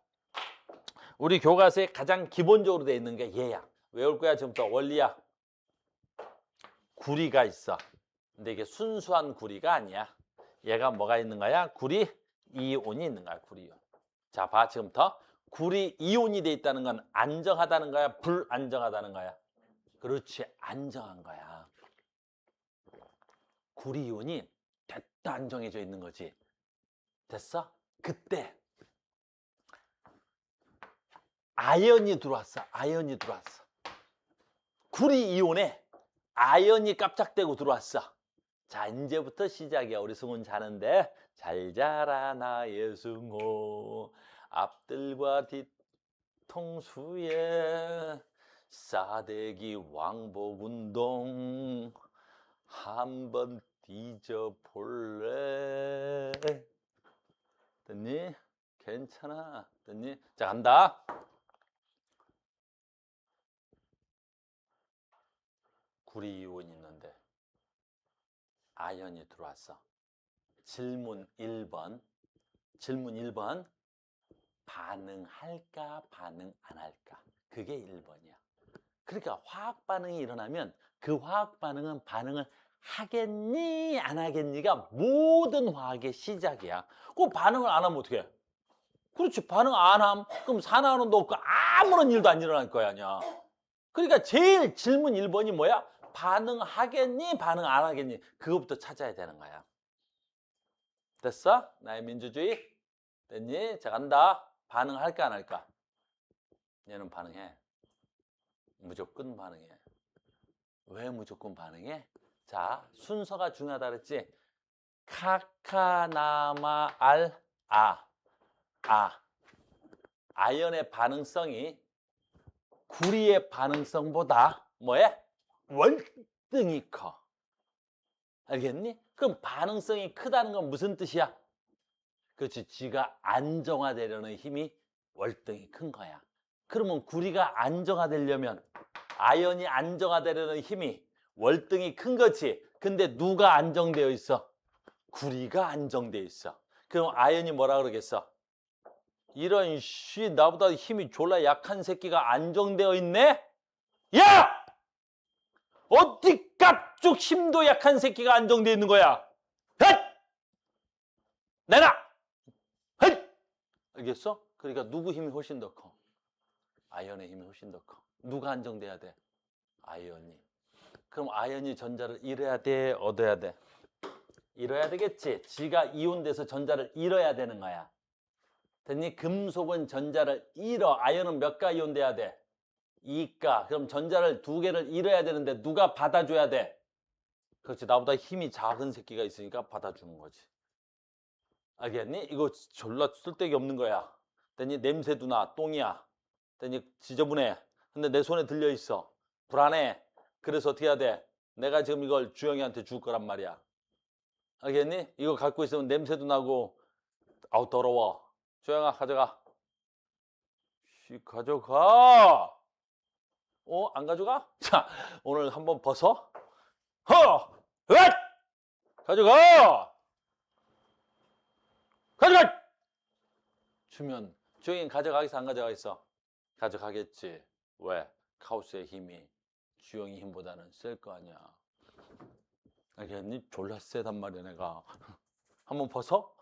우리 교과서에 가장 기본적으로 돼 있는 게 얘야. 외울 거야, 지금부터. 원리야. 구리가 있어. 근데 이게 순수한 구리가 아니야. 얘가 뭐가 있는 거야? 구리 이온이 있는 거야, 구리 이온. 자, 봐, 지금부터. 구리 이온이 돼 있다는 건 안정하다는 거야, 불안정하다는 거야? 그렇지, 안정한 거야. 구리 이온이 됐다 안정해져 있는 거지. 됐어? 그때 아연이 들어왔어. 아연이 들어왔어. 구리 이온에 아연이 깜짝대고 들어왔어. 자, 이제부터 시작이야. 우리 승훈 자는데. 잘 자라 나의 승호, 앞들과 뒤통수에 싸대기 왕복운동 한번 뒤져볼래? 됐니? 괜찮아. 됐니? 자, 간다. 구리 이온이 있는데 아연이 들어왔어. 질문 1번. 질문 1번. 반응할까, 반응 안 할까? 그게 1번이야. 그러니까 화학 반응이 일어나면 그 화학 반응은 반응을 하겠니, 안 하겠니가 모든 화학의 시작이야. 그 반응을 안 하면 어떻게 해? 그렇지, 반응 안 함. 그럼 산화하는도 없고 아무런 일도 안 일어날 거야, 아니야. 그러니까 제일 질문 1번이 뭐야? 반응하겠니, 반응 안 하겠니? 그거부터 찾아야 되는 거야. 됐어? 나의 민주주의? 됐니? 자, 간다. 반응할까, 안 할까? 얘는 반응해. 무조건 반응해. 왜 무조건 반응해? 자, 순서가 중요하다 그랬지? 카카나마 아연의 반응성이 구리의 반응성보다 뭐해? 월등히 커. 알겠니? 그럼 반응성이 크다는 건 무슨 뜻이야? 그렇지, 쥐가 안정화되려는 힘이 월등히 큰 거야. 그러면 구리가 안정화되려면 아연이 안정화되려는 힘이 월등히 큰 거지. 근데 누가 안정되어 있어? 구리가 안정되어 있어. 그럼 아연이 뭐라 그러겠어? 이런 씨, 나보다 힘이 졸라 약한 새끼가 안정되어 있네? 야! 어디 깝죽 힘도 약한 새끼가 안정되어 있는 거야? 헷! 내놔! 헷! 알겠어? 그러니까 누구 힘이 훨씬 더 커? 아연의 힘이 훨씬 더 커. 누가 안정돼야 돼? 아이언이. 그럼 아이언이 전자를 잃어야 돼, 얻어야 돼? 잃어야 되겠지. 지가 이온돼서 전자를 잃어야 되는 거야. 됐니? 금속은 전자를 잃어. 아이언은 몇 가 이온돼야 돼? 2가. 그럼 전자를 2개를 잃어야 되는데 누가 받아줘야 돼? 그렇지. 나보다 힘이 작은 새끼가 있으니까 받아주는 거지. 알겠니? 이거 졸라 쓸데기 없는 거야. 됐니? 냄새도 나. 똥이야. 됐니? 지저분해. 근데 내 손에 들려 있어. 불안해. 그래서 어떻게 해야 돼? 내가 지금 이걸 주영이한테 줄 거란 말이야. 알겠니? 이거 갖고 있으면 냄새도 나고 아우 더러워. 주영아 가져가. 씨 가져가. 안 가져가? 자 오늘 한번 벗어. 으앗! 가져가. 가져가. 주면 주영이 가져가겠어 안 가져가겠어? 가져가겠지. 왜? 카오스의 힘이 주영이 힘보다는 셀 거 아니야. 알겠니? 졸라 세단 말이야 내가. 한번 벗어?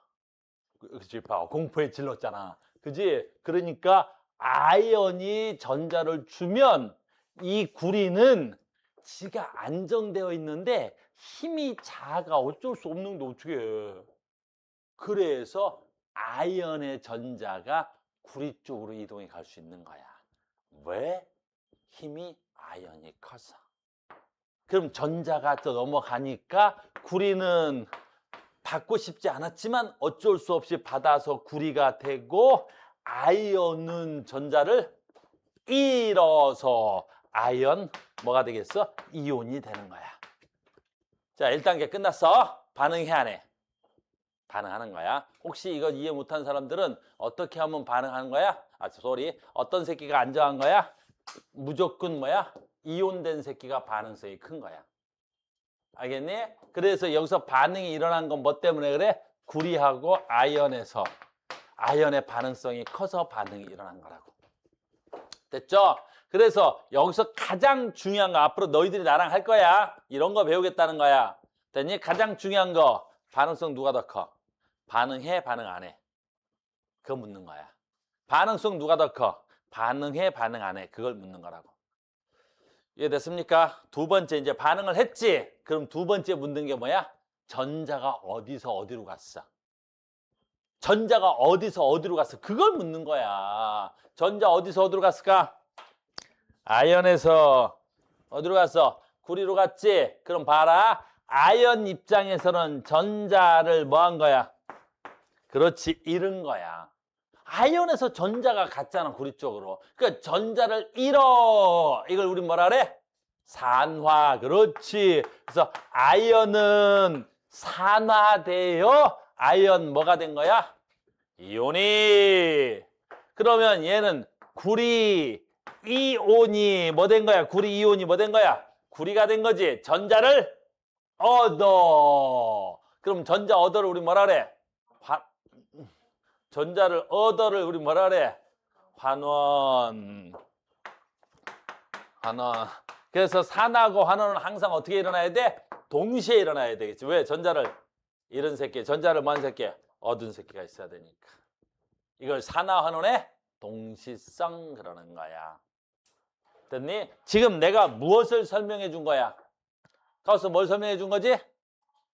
그치 봐 공포에 질렀잖아. 그지? 그러니까 아이언이 전자를 주면 이 구리는 지가 안정되어 있는데 힘이 작아. 어쩔 수 없는데 어떻게 해. 그래서 아이언의 전자가 구리 쪽으로 이동해 갈 수 있는 거야. 왜? 힘이 아이언이 커서. 그럼 전자가 또 넘어가니까 구리는 받고 싶지 않았지만 어쩔 수 없이 받아서 구리가 되고 아이언은 전자를 잃어서 아이언 뭐가 되겠어? 이온이 되는 거야. 자, 1단계 끝났어. 반응해 안 해? 반응하는 거야. 혹시 이거 이해 못한 사람들은 어떻게 하면 반응하는 거야? 어떤 새끼가 안정한 거야? 무조건 뭐야? 이온된 새끼가 반응성이 큰 거야. 알겠니? 그래서 여기서 반응이 일어난 건 뭐 때문에 그래? 구리하고 아이언에서 아이언의 반응성이 커서 반응이 일어난 거라고. 됐죠? 그래서 여기서 가장 중요한 거 앞으로 너희들이 나랑 할 거야. 이런 거 배우겠다는 거야. 됐니? 가장 중요한 거 반응성 누가 더 커? 반응해, 반응 안 해? 그거 묻는 거야. 반응성 누가 더 커? 반응해, 반응 안 해? 그걸 묻는 거라고. 이해됐습니까? 두 번째 이제 반응을 했지. 그럼 두 번째 묻는 게 뭐야? 전자가 어디서 어디로 갔어? 전자가 어디서 어디로 갔어? 그걸 묻는 거야. 전자 어디서 어디로 갔을까? 아이언에서 어디로 갔어? 구리로 갔지? 그럼 봐라. 아이언 입장에서는 전자를 뭐 한 거야? 그렇지, 잃은 거야. 아이언에서 전자가 갔잖아, 구리 쪽으로. 그러니까 전자를 잃어. 이걸 우리 뭐라 그래? 산화. 그렇지. 그래서 아이언은 산화되어 아이언 뭐가 된 거야? 이온이. 그러면 얘는 구리 이온이 뭐 된 거야? 구리 이온이 뭐 된 거야? 구리가 된 거지. 전자를 얻어. 그럼 전자 얻어를 우리 뭐라 그래? 전자를 얻어를 우리 뭐라 그래? 환원. 환원. 그래서 산하고 환원은 항상 어떻게 일어나야 돼? 동시에 일어나야 되겠지. 왜? 전자를 잃은 새끼, 전자를 뭐한 새끼? 얻은 새끼가 있어야 되니까. 이걸 산하 환원의 동시성 그러는 거야. 됐니? 지금 내가 무엇을 설명해 준 거야? 가서 뭘 설명해 준 거지?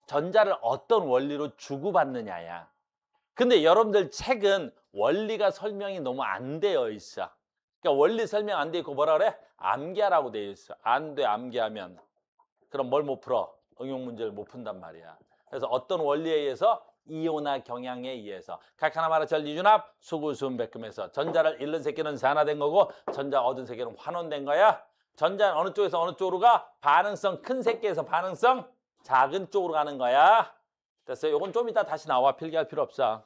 전자를 어떤 원리로 주고받느냐야. 근데 여러분들 책은 원리가 설명이 너무 안 되어 있어. 그러니까 원리 설명 안 돼 있고 뭐라 그래? 암기하라고 되어 있어. 안 돼, 암기하면. 그럼 뭘 못 풀어? 응용 문제를 못 푼단 말이야. 그래서 어떤 원리에 의해서 이온화 경향에 의해서 각하나마라 전리준합 수구수음 백금에서 전자를 잃는 새끼는 산화된 거고 전자 얻은 새끼는 환원된 거야. 전자는 어느 쪽에서 어느 쪽으로 가? 반응성 큰 새끼에서 반응성 작은 쪽으로 가는 거야. 됐어요? 이건 좀 이따 다시 나와. 필기할 필요 없어.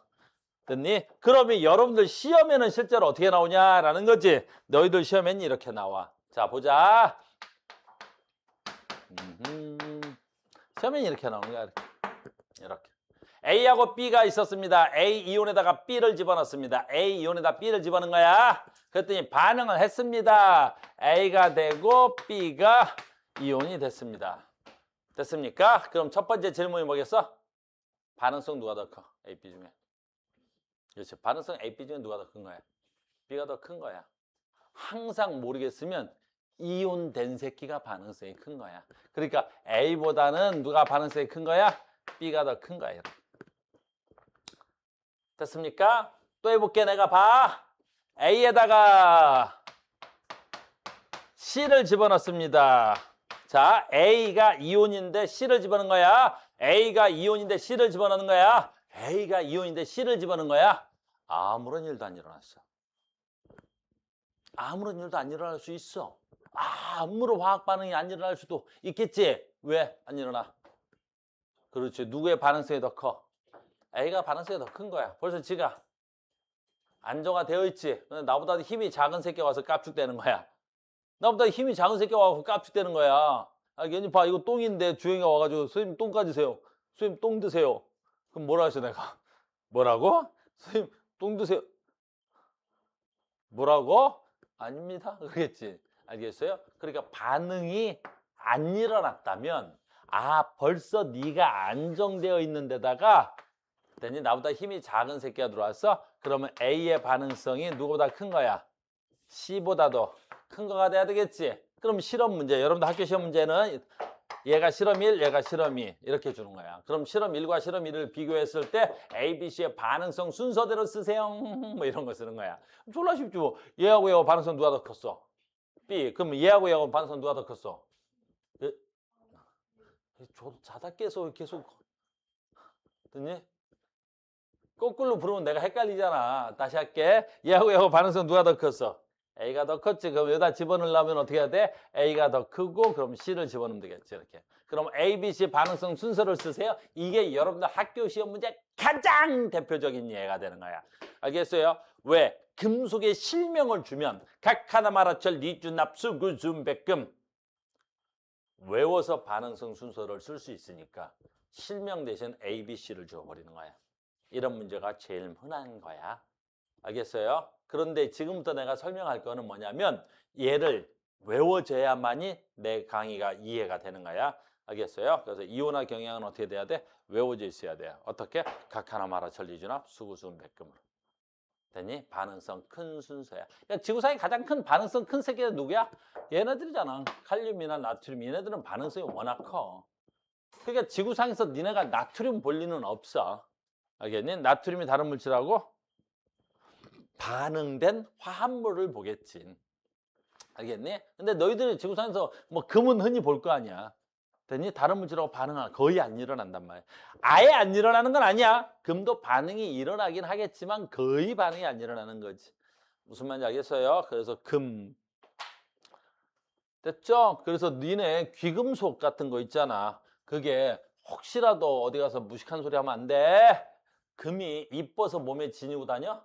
됐니? 그러면 여러분들 시험에는 실제로 어떻게 나오냐라는 거지. 너희들 시험에는 이렇게 나와. 자, 보자. 시험에는 이렇게 나오는 거야. 이렇게. A하고 B가 있었습니다. A 이온에다가 B를 집어넣습니다. A 이온에다 B를 집어넣은 거야. 그랬더니 반응을 했습니다. A가 되고 B가 이온이 됐습니다. 됐습니까? 그럼 첫 번째 질문이 뭐겠어? 반응성 누가 더 커? A, B 중에. 그렇지. 반응성 A, B 중에 누가 더 큰 거야? B가 더 큰 거야. 항상 모르겠으면 이온된 새끼가 반응성이 큰 거야. 그러니까 A보다는 누가 반응성이 큰 거야? B가 더 큰 거야. 됐습니까? 또 해볼게. 내가 봐. A에다가 C를 집어넣습니다. 자, A가 이온인데 C를 집어넣는 거야. A가 이온인데 C를 집어넣는 거야. A가 이온인데 C를 집어넣는 거야. 아무런 일도 안 일어났어. 아무런 일도 안 일어날 수 있어. 아무런 화학 반응이 안 일어날 수도 있겠지. 왜 안 일어나? 그렇지. 누구의 반응성이 더 커? A가 반응성이 더 큰 거야. 벌써 지가 안정화되어 있지. 나보다 힘이 작은 새끼가 와서 깝죽대는 거야. 나보다 힘이 작은 새끼가 와서 깝죽대는 거야. 괜히 봐. 이거 똥인데 주영이가 와가지고 선생님 똥 가지세요. 선생님 똥 드세요. 그럼 뭐라 했어 내가? 뭐라고? 선생님 똥 드세요. 뭐라고? 아닙니다. 그러겠지. 알겠어요? 그러니까 반응이 안 일어났다면 벌써 네가 안정되어 있는 데다가 됐니? 나보다 힘이 작은 새끼가 들어왔어? 그러면 A의 반응성이 누구보다 큰 거야? C보다도 큰 거가 돼야 되겠지? 그럼 실험 문제, 여러분들 학교 시험 문제는 얘가 실험 1, 얘가 실험 2 이렇게 주는 거야. 그럼 실험 1과 실험 2를 비교했을 때 A, B, C의 반응성 순서대로 쓰세요. 뭐 이런 거 쓰는 거야. 졸라 쉽죠. 얘하고 얘하고 반응성 누가 더 컸어? B. 그럼 얘하고 얘하고 반응성 누가 더 컸어? 저도 자다 깨서 계속 듣니? 거꾸로 부르면 내가 헷갈리잖아. 다시 할게. 얘하고 얘하고 반응성 누가 더 컸어? A가 더 컸지. 그럼 여기다 집어넣으려면 어떻게 해야 돼? A가 더 크고 그럼 C를 집어넣으면 되겠지. 이렇게. 그럼 A, B, C 반응성 순서를 쓰세요. 이게 여러분들 학교 시험 문제 가장 대표적인 예가 되는 거야. 알겠어요? 왜? 금속의 실명을 주면 각하나 마라철, 리듐, 납수, 구순, 백금 외워서 반응성 순서를 쓸 수 있으니까 실명 대신 A, B, C를 주어버리는 거야. 이런 문제가 제일 흔한 거야. 알겠어요? 그런데 지금부터 내가 설명할 거는 뭐냐면 얘를 외워져야만이 내 강의가 이해가 되는 거야. 알겠어요? 그래서 이온화 경향은 어떻게 돼야 돼? 외워져 있어야 돼요. 어떻게? 각하나 마라철, 리듐합, 수구순, 백금으로. 됐니? 반응성 큰 순서야. 그러니까 지구상에 가장 큰 반응성 큰 새끼가 누구야? 얘네들이잖아. 칼륨이나 나트륨. 얘네들은 반응성이 워낙 커. 그러니까 지구상에서 니네가 나트륨 볼 리는 없어. 알겠니? 나트륨이 다른 물질하고 반응된 화합물을 보겠지. 알겠니? 근데 너희들이 지구상에서 뭐 금은 흔히 볼 거 아니야. 됐니? 다른 물질하고 반응은 거의 안 일어난단 말이야. 아예 안 일어나는 건 아니야. 금도 반응이 일어나긴 하겠지만 거의 반응이 안 일어나는 거지. 무슨 말인지 알겠어요? 그래서 금. 됐죠? 그래서 니네 귀금속 같은 거 있잖아. 그게 혹시라도 어디 가서 무식한 소리 하면 안 돼. 금이 이뻐서 몸에 지니고 다녀?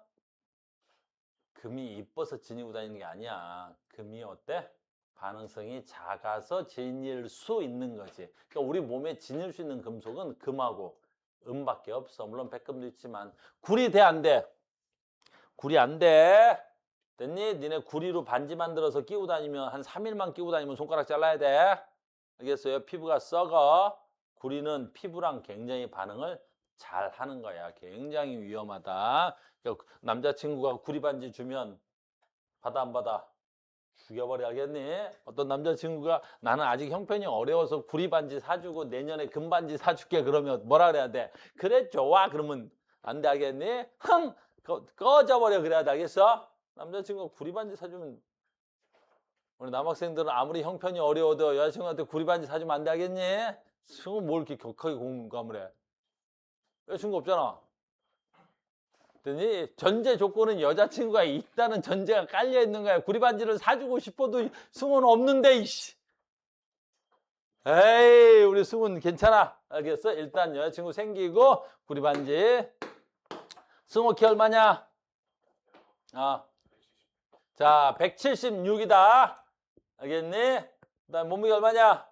금이 이뻐서 지니고 다니는 게 아니야. 금이 어때? 반응성이 작아서 지닐 수 있는 거지. 그러니까 우리 몸에 지닐 수 있는 금속은 금하고 은밖에 없어. 물론 백금도 있지만. 구리 돼, 안 돼? 구리 안 돼. 됐니? 니네 구리로 반지 만들어서 끼고 다니면 한 3일만 끼고 다니면 손가락 잘라야 돼. 알겠어요? 피부가 썩어. 구리는 피부랑 굉장히 반응을 잘 하는 거야. 굉장히 위험하다. 그러니까 남자친구가 구리 반지 주면 받아 안 받아? 죽여버려야겠니? 어떤 남자친구가 나는 아직 형편이 어려워서 구리 반지 사주고 내년에 금 반지 사줄게 그러면 뭐라 그래야 돼? 그래 좋아 그러면 안 되겠니? 흥 꺼져버려 그래야 되겠어? 남자친구가 구리 반지 사주면 우리 남학생들은 아무리 형편이 어려워도 여자친구한테 구리 반지 사주면 안 되겠니? 승우 뭘 이렇게 격하게 공감을 해? 여자친구 없잖아. 그랬더니 전제 조건은 여자친구가 있다는 전제가 깔려 있는 거야. 구리 반지를 사주고 싶어도 승우는 없는데 이씨. 에이 우리 승우는 괜찮아. 알겠어? 일단 여자친구 생기고 구리 반지. 승우 키 얼마냐? 자 176이다. 알겠니? 그다음 몸무게 얼마냐?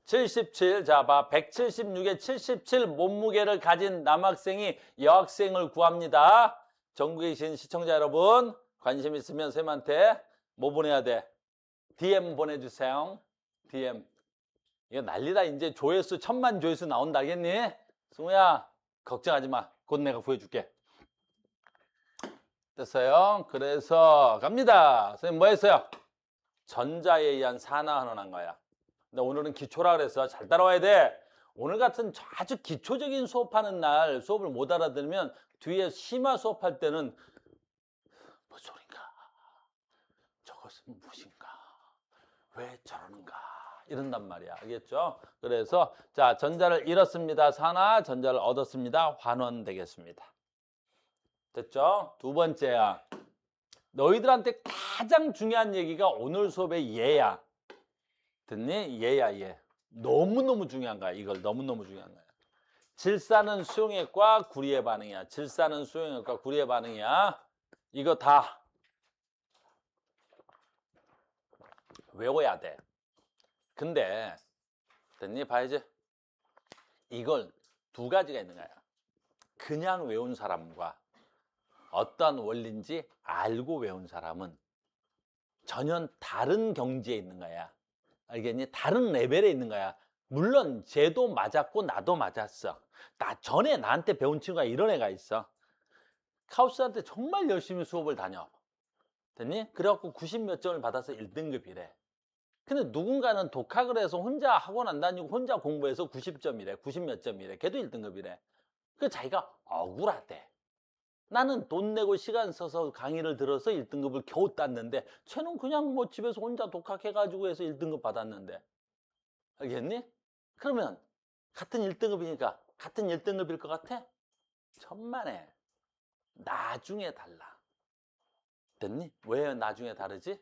77. 자, 봐. 176에 77 몸무게를 가진 남학생이 여학생을 구합니다. 전국에 계신 시청자 여러분, 관심 있으면 쌤한테 뭐 보내야 돼? DM 보내주세요. DM. 이거 난리다. 이제 조회수 1000만 조회수 나온다겠니? 승우야, 걱정하지 마. 곧 내가 구해줄게. 됐어요? 그래서 갑니다. 선생님 뭐 했어요? 전자에 의한 산화환원한 거야. 근데 오늘은 기초라 그래서 잘 따라와야 돼. 오늘 같은 아주 기초적인 수업하는 날 수업을 못 알아들으면 뒤에 심화 수업할 때는 뭐 소린가? 저것은 무엇인가? 왜 저러는가? 이런단 말이야. 알겠죠? 그래서 자, 전자를 잃었습니다. 산화, 전자를 얻었습니다. 환원 되겠습니다. 됐죠? 두 번째야. 너희들한테 가장 중요한 얘기가 오늘 수업의 얘야. 듣니? 얘야, 얘. 너무너무 중요한 거야. 이걸 너무너무 중요한 거야. 질산은 수용액과 구리의 반응이야. 질산은 수용액과 구리의 반응이야. 이거 다 외워야 돼. 근데 됐니? 봐야지. 이걸 두 가지가 있는 거야. 그냥 외운 사람과 어떤 원리인지 알고 외운 사람은 전혀 다른 경지에 있는 거야. 알겠니? 다른 레벨에 있는 거야. 물론 쟤도 맞았고 나도 맞았어. 나 전에 나한테 배운 친구가 이런 애가 있어. 카우스한테 정말 열심히 수업을 다녀. 됐니? 그래갖고 90 몇 점을 받아서 1등급이래. 근데 누군가는 독학을 해서 혼자 학원 안 다니고 혼자 공부해서 90점이래. 90 몇 점이래. 걔도 1등급이래. 그 자기가 억울하대. 나는 돈 내고 시간 써서 강의를 들어서 1등급을 겨우 땄는데 쟤는 그냥 뭐 집에서 혼자 독학해가지고 해서 1등급 받았는데. 알겠니? 그러면 같은 1등급이니까 같은 1등급일 것 같아? 천만에. 나중에 달라. 됐니? 왜 나중에 다르지?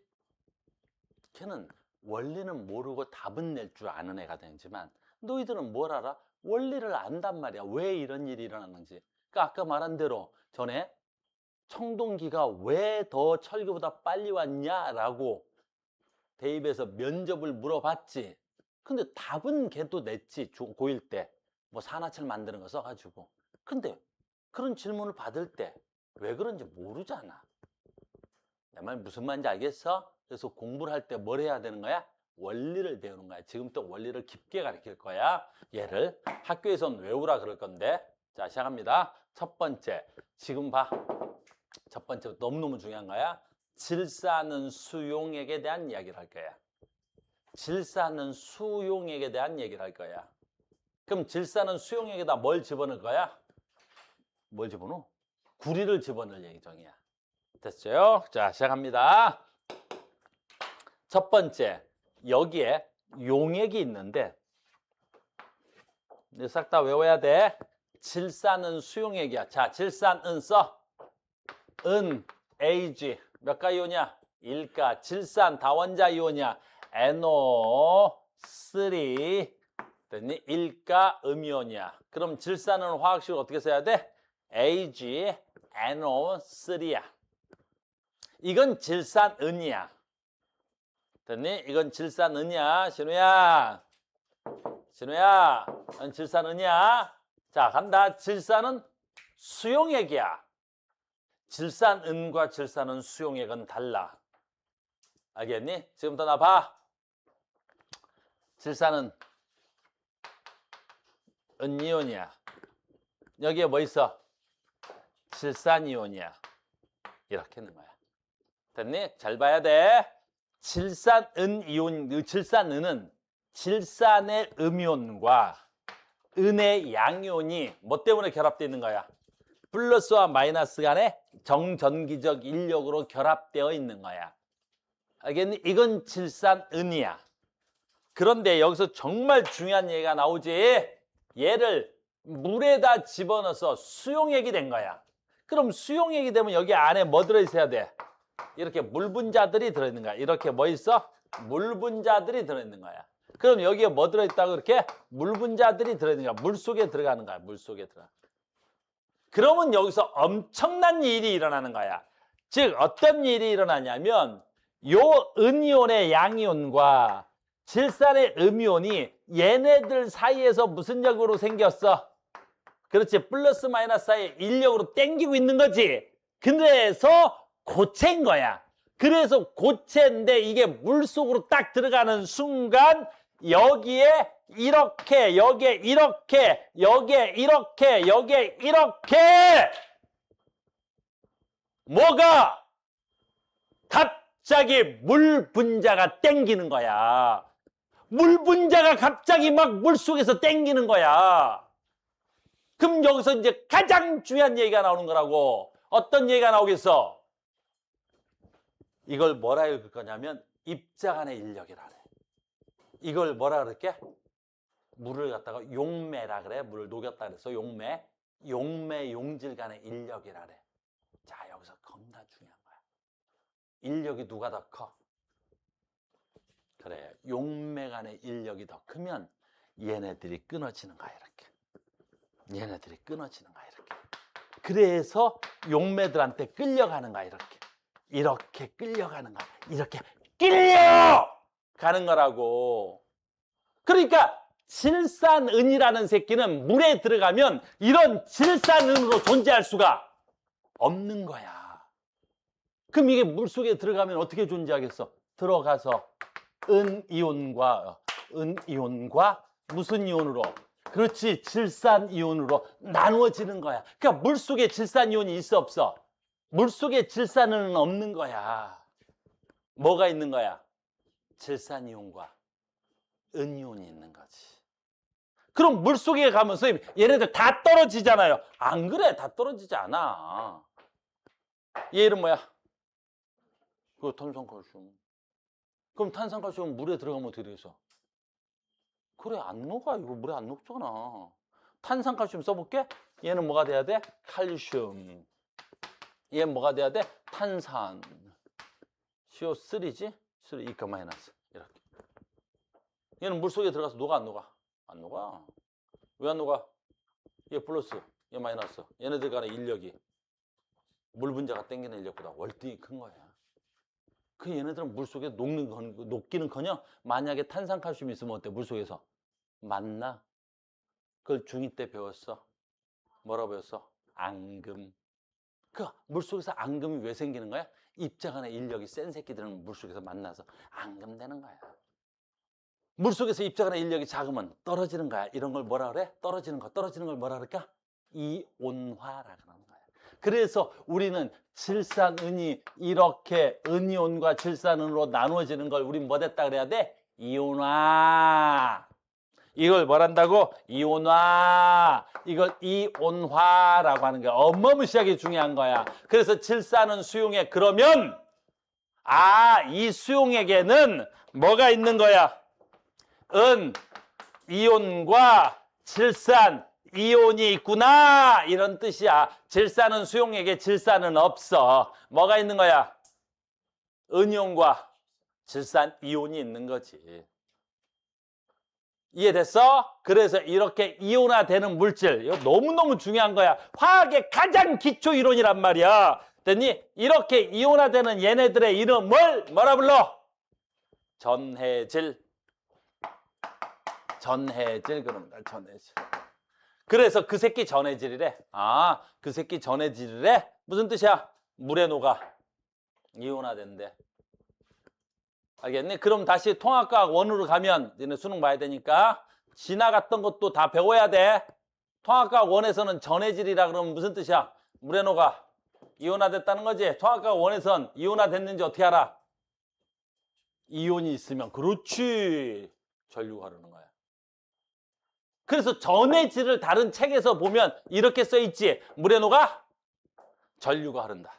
걔는 원리는 모르고 답은 낼 줄 아는 애가 되지만 너희들은 뭘 알아? 원리를 안단 말이야. 왜 이런 일이 일어나는지. 그러니까 아까 말한 대로 전에 청동기가 왜 더 철기보다 빨리 왔냐라고 대입해서 면접을 물어봤지. 근데 답은 걔도 냈지. 고1 때. 뭐 산화철 만드는 거 써가지고. 근데 그런 질문을 받을 때 왜 그런지 모르잖아. 내 말 무슨 말인지 알겠어? 그래서 공부를 할 때 뭘 해야 되는 거야? 원리를 배우는 거야. 지금부터 원리를 깊게 가르칠 거야. 얘를 학교에선 외우라 그럴 건데. 자, 시작합니다. 첫 번째. 지금 봐. 첫 번째 너무너무 중요한 거야. 질산은 수용액에 대한 이야기를 할 거야. 질산은 수용액에 대한 얘기를 할 거야. 그럼 질산은 수용액에다 뭘 집어넣을 거야? 뭘 집어넣어? 구리를 집어넣을 예정이야. 됐어요? 자, 시작합니다. 첫 번째, 여기에 용액이 있는데 싹 다 외워야 돼. 질산은 수용액이야. 자, 질산은 써. 은, Ag. 몇 가 이온이야? 1가. 질산 다원자 이온이야. NO3. 됐니? 1가 음이온이야. 그럼 질산은 화학식으로 어떻게 써야 돼? Ag, NO3야. 이건 질산은이야. 됐니? 이건 질산은이야. 신우야. 신우야. 넌 질산은이야. 자, 간다. 질산은 수용액이야. 질산은과 질산은 수용액은 달라. 알겠니? 지금부터 나 봐. 질산은 은이온이야. 여기에 뭐 있어? 질산이온이야. 이렇게 있는 거야. 됐니? 잘 봐야 돼. 질산은이온, 질산은은 질산의 음이온과 은의 양이온이 뭐 때문에 결합되어 있는 거야? 플러스와 마이너스 간의 정전기적 인력으로 결합되어 있는 거야. 알겠니? 이건 질산은이야. 그런데 여기서 정말 중요한 얘기가 나오지. 얘를 물에다 집어넣어서 수용액이 된 거야. 그럼 수용액이 되면 여기 안에 뭐 들어있어야 돼? 이렇게 물 분자들이 들어있는 거야. 이렇게 뭐 있어? 물 분자들이 들어있는 거야. 그럼 여기에 뭐 들어있다고 이렇게? 물 분자들이 들어있는 거야. 물 속에 들어가는 거야. 물 속에 들어가. 그러면 여기서 엄청난 일이 일어나는 거야. 즉 어떤 일이 일어나냐면 요 은이온의 양이온과 질산의 음이온이 얘네들 사이에서 무슨 lực 으로 생겼어? 그렇지. 플러스 마이너스 사이에 인력으로 땡기고 있는 거지. 그래서 고체인 거야. 그래서 고체인데 이게 물속으로 딱 들어가는 순간 여기에 이렇게, 여기에 이렇게, 여기에 이렇게, 여기에 이렇게 뭐가? 갑자기 물 분자가 땡기는 거야. 물 분자가 갑자기 막 물속에서 땡기는 거야. 그럼 여기서 이제 가장 중요한 얘기가 나오는 거라고. 어떤 얘기가 나오겠어? 이걸 뭐라 읽을 거냐면 입자간의 인력이라래. 이걸 뭐라 그럴게? 물을 갖다가 용매라 그래. 물을 녹였다 그래서 용매. 용매 용질 간의 인력이라래. 자, 여기서 겁나 중요한 거야. 인력이 누가 더 커? 그래, 용매 간의 인력이 더 크면 얘네들이 끊어지는 거야, 이렇게. 얘네들이 끊어지는 거야, 이렇게. 그래서 용매들한테 끌려가는 거야, 이렇게. 이렇게 끌려가는 거야. 이렇게 끌려가는 거라고. 그러니까 질산은이라는 새끼는 물에 들어가면 이런 질산은으로 존재할 수가 없는 거야. 그럼 이게 물속에 들어가면 어떻게 존재하겠어? 들어가서 은이온과 무슨 이온으로? 그렇지, 질산이온으로 나누어지는 거야. 그러니까 물속에 질산이온이 있어 없어? 물속에 질산은 없는 거야. 뭐가 있는 거야? 질산이온과 은이온이 있는 거지. 그럼 물속에 가면서 얘네들 다 떨어지잖아요. 안 그래? 다 떨어지지 않아. 얘 이름 뭐야? 그 탄산칼슘. 그럼 탄산칼슘은 물에 들어가면 어떻게 되겠어? 그래, 안 녹아. 이거 물에 안 녹잖아. 탄산칼슘 써볼게. 얘는 뭐가 돼야 돼? 칼슘. 얘는 뭐가 돼야 돼? 탄산. CO3지? 3 이까 마이너스. 이렇게. 얘는 물속에 들어가서 녹아 안 녹아? 안 녹아. 왜 안 녹아? 얘 플러스, 얘 마이너스. 얘네들 간의 인력이 물 분자가 땡기는 인력보다 월등히 큰 거야. 그 얘네들은 물속에 녹기는커녕 만약에 탄산칼슘이 있으면 어때? 물속에서 맞나? 그걸 중2 때 배웠어. 뭐라 배웠어? 앙금. 그 물속에서 앙금이 왜 생기는 거야? 입자간의 인력이 센 새끼들은 물속에서 만나서 앙금 되는 거야. 물속에서 입자간의 인력이 작으면 떨어지는 거야. 이런 걸 뭐라 그래? 떨어지는 걸 뭐라 그럴까? 이온화라 그러는 거야. 그래서 우리는 질산은이 이렇게 은이온과 질산은으로 나누어지는 걸 우린 뭐 됐다 그래야 돼? 이온화. 이걸 뭐란다고? 이온화. 이걸 이온화라고 하는 거야. 어마무시하게 중요한 거야. 그래서 질산은 수용액. 그러면 이 수용액에는 뭐가 있는 거야? 은, 이온과 질산, 이온이 있구나 이런 뜻이야. 질산은 수용액에 질산은 없어. 뭐가 있는 거야? 은이온과 질산, 이온이 있는 거지. 이해됐어? 그래서 이렇게 이온화되는 물질, 이거 너무너무 중요한 거야. 화학의 가장 기초 이론이란 말이야. 됐니? 이렇게 이온화되는 얘네들의 이름을 뭐라 불러? 전해질. 그럽니다. 전해질. 그래서 그 새끼 전해질이래. 그 새끼 전해질이래? 무슨 뜻이야? 물에 녹아. 이온화된대. 알겠니? 그럼 다시 통합과학 원으로 가면 너네 수능 봐야 되니까 지나갔던 것도 다 배워야 돼. 통합과학 원에서는 전해질이라 그러면 무슨 뜻이야? 물에 녹아. 이온화됐다는 거지. 통합과학 원에선 이온화됐는지 어떻게 알아? 이온이 있으면. 그렇지. 전류가 흐르는 거야. 그래서 전해질을 다른 책에서 보면 이렇게 써있지. 물에 녹아? 전류가 흐른다.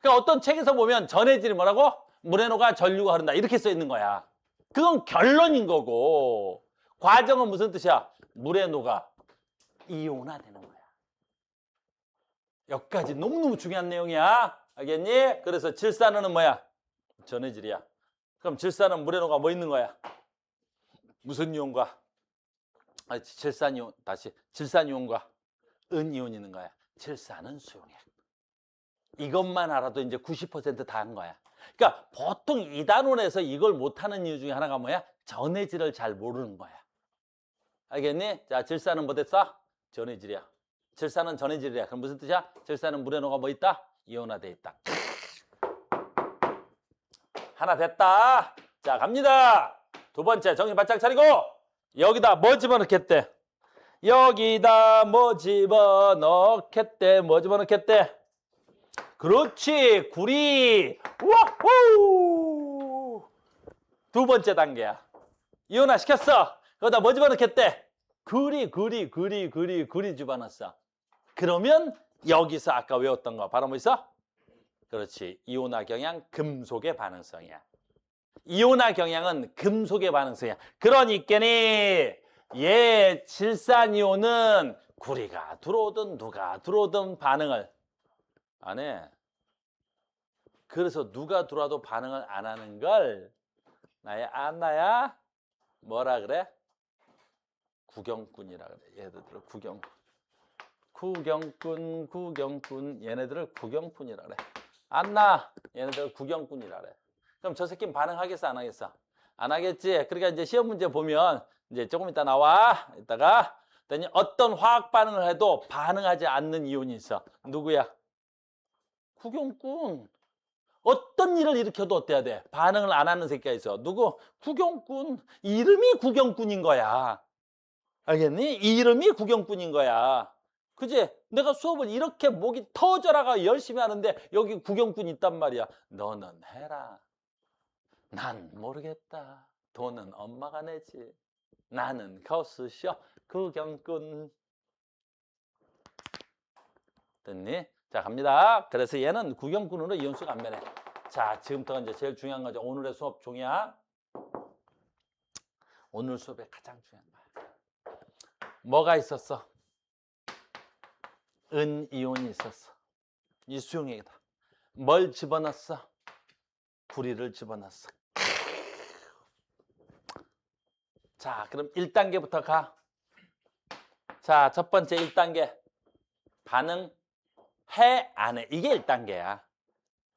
그러니까 어떤 책에서 보면 전해질이 뭐라고? 물에 녹아 전류가 흐른다. 이렇게 써있는 거야. 그건 결론인 거고 과정은 무슨 뜻이야? 물에 녹아 이온화되는 거야. 여기까지 너무너무 중요한 내용이야. 알겠니? 그래서 질산은 뭐야? 전해질이야. 그럼 질산은 물에 녹아 뭐 있는 거야? 무슨 이온과? 질산이온, 다시 질산이온과 은이온이 있는 거야. 질산은 수용액. 이것만 알아도 이제 90% 다 한 거야. 그러니까 보통 2단원에서 이걸 못하는 이유 중에 하나가 뭐야? 전해질을 잘 모르는 거야. 알겠니? 자, 질산은 뭐 됐어? 전해질이야. 질산은 전해질이야. 그럼 무슨 뜻이야? 질산은 물에 녹아 뭐 있다? 이온화돼 있다. 하나 됐다. 자, 갑니다. 두 번째, 정신 바짝 차리고 여기다 뭐 집어넣겠대? 여기다 뭐 집어넣겠대? 뭐 집어넣겠대? 그렇지. 구리. 우와호. 두 번째 단계야. 이온화 시켰어. 거기다 뭐 집어넣겠대? 구리 집어넣었어. 그러면 여기서 아까 외웠던 거 바로 뭐 있어? 그렇지. 이온화 경향 금속의 반응성이야. 이온화 경향은 금속의 반응성이야. 그러니까니 얘 질산이온은 구리가 들어오든 누가 들어오든 반응을 안 해. 그래서 누가 들어와도 반응을 안 하는 걸 나야 안나야 뭐라 그래? 구경꾼이라 그래. 얘네들을 구경꾼 얘네들을 구경꾼이라 그래. 안나 얘네들 구경꾼이라 그래. 그럼 저 새끼는 반응하겠어 안 하겠어? 안 하겠지. 그러니까 이제 시험 문제 보면 이제 조금 이따 나와. 이따가 어떤 화학 반응을 해도 반응하지 않는 이온이 있어. 누구야? 구경꾼. 어떤 일을 일으켜도 어때야 돼? 반응을 안 하는 새끼가 있어. 누구? 구경꾼. 이름이 구경꾼인 거야. 알겠니? 이름이 구경꾼인 거야. 그지? 내가 수업을 이렇게 목이 터져라가 열심히 하는데 여기 구경꾼 있단 말이야. 너는 해라. 난 모르겠다. 돈은 엄마가 내지. 나는 거수셔. 구경꾼. 됐니? 자, 갑니다. 그래서 얘는 구경꾼으로 이온수가 안 변해. 자, 지금부터가 이제 제일 중요한 거죠. 오늘의 수업 종이야. 오늘 수업에 가장 중요한 거야. 뭐가 있었어? 은이온이 있었어. 이 수용액이다. 뭘 집어넣었어? 구리를 집어넣었어. 자, 그럼 1단계부터 가. 자, 첫 번째 1단계. 반응 해, 안 해. 이게 1단계야.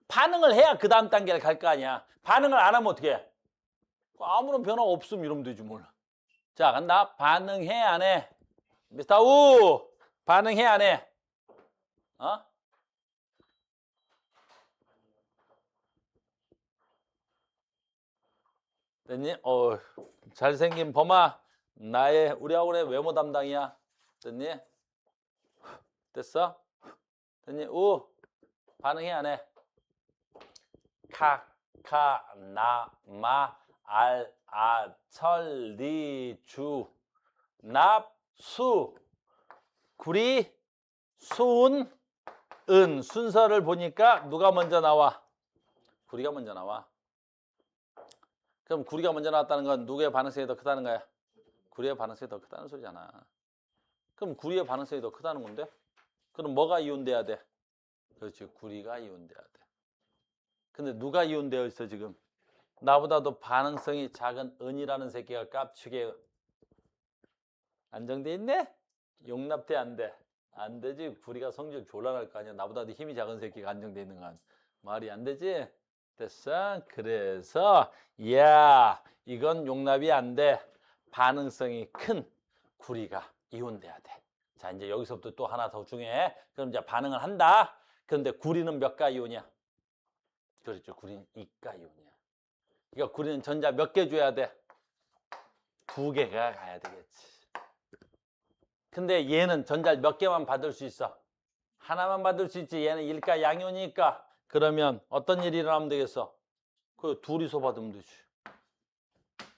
반응을 해야 그 다음 단계를 갈 거 아니야. 반응을 안 하면 어떻게 해? 아무런 변화 없음 이러면 되지 뭘. 자, 간다. 반응해, 안 해? 미스터 우! 반응해, 안 해? 어? 됐니? 잘생긴 범아. 나의 우리 학원의 외모 담당이야. 됐니? 됐어? 됐니? 우! 반응해, 안 해? 나, 마, 철, 리, 주, 납, 수, 구리, 수은, 은. 순서를 보니까 누가 먼저 나와? 구리가 먼저 나와. 그럼 구리가 먼저 나왔다는 건 누구의 반응성이 더 크다는 거야? 구리의 반응성이 더 크다는 소리잖아. 그럼 구리의 반응성이 더 크다는 건데? 그럼 뭐가 이온돼야 돼? 그렇지, 구리가 이온돼야 돼. 근데 누가 이온되어 있어 지금? 나보다도 반응성이 작은 은이라는 새끼가 깝치게 안정돼 있네? 용납돼 안 돼? 안 되지. 구리가 성질 졸라 날 거 아니야. 나보다도 힘이 작은 새끼가 안정돼 있는 건 말이 안 되지. 됐어? 그래서 야 이건 용납이 안 돼. 반응성이 큰 구리가 이온돼야 돼. 자 이제 여기서부터 또 하나 더 중요해. 그럼 이제 반응을 한다. 그런데 구리는 몇 가 이온이야? 그렇죠. 구리는 이가 이온이야. 그러니까 구리는 전자 몇 개 줘야 돼? 2개가 가야 되겠지. 근데 얘는 전자를 몇 개만 받을 수 있어? 하나만 받을 수 있지. 얘는 일가 양이오니까. 그러면 어떤 일이 일어나면 되겠어? 그 둘이서 받으면 되지.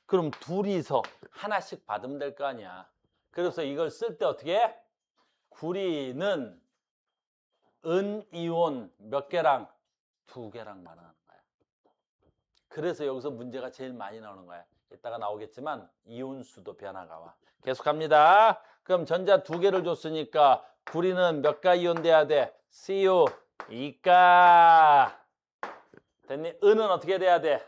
그럼 둘이서 하나씩 받으면 될 거 아니야. 그래서 이걸 쓸 때 어떻게 해? 구리는 은이온 몇 개랑? 2개랑 반응하는 거야. 그래서 여기서 문제가 제일 많이 나오는 거야. 이따가 나오겠지만 이온수도 변화가 와. 계속합니다. 그럼 전자 2개를 줬으니까 구리는 몇 가 이온돼야 돼? CU 2가. 됐니? 은은 어떻게 돼야 돼?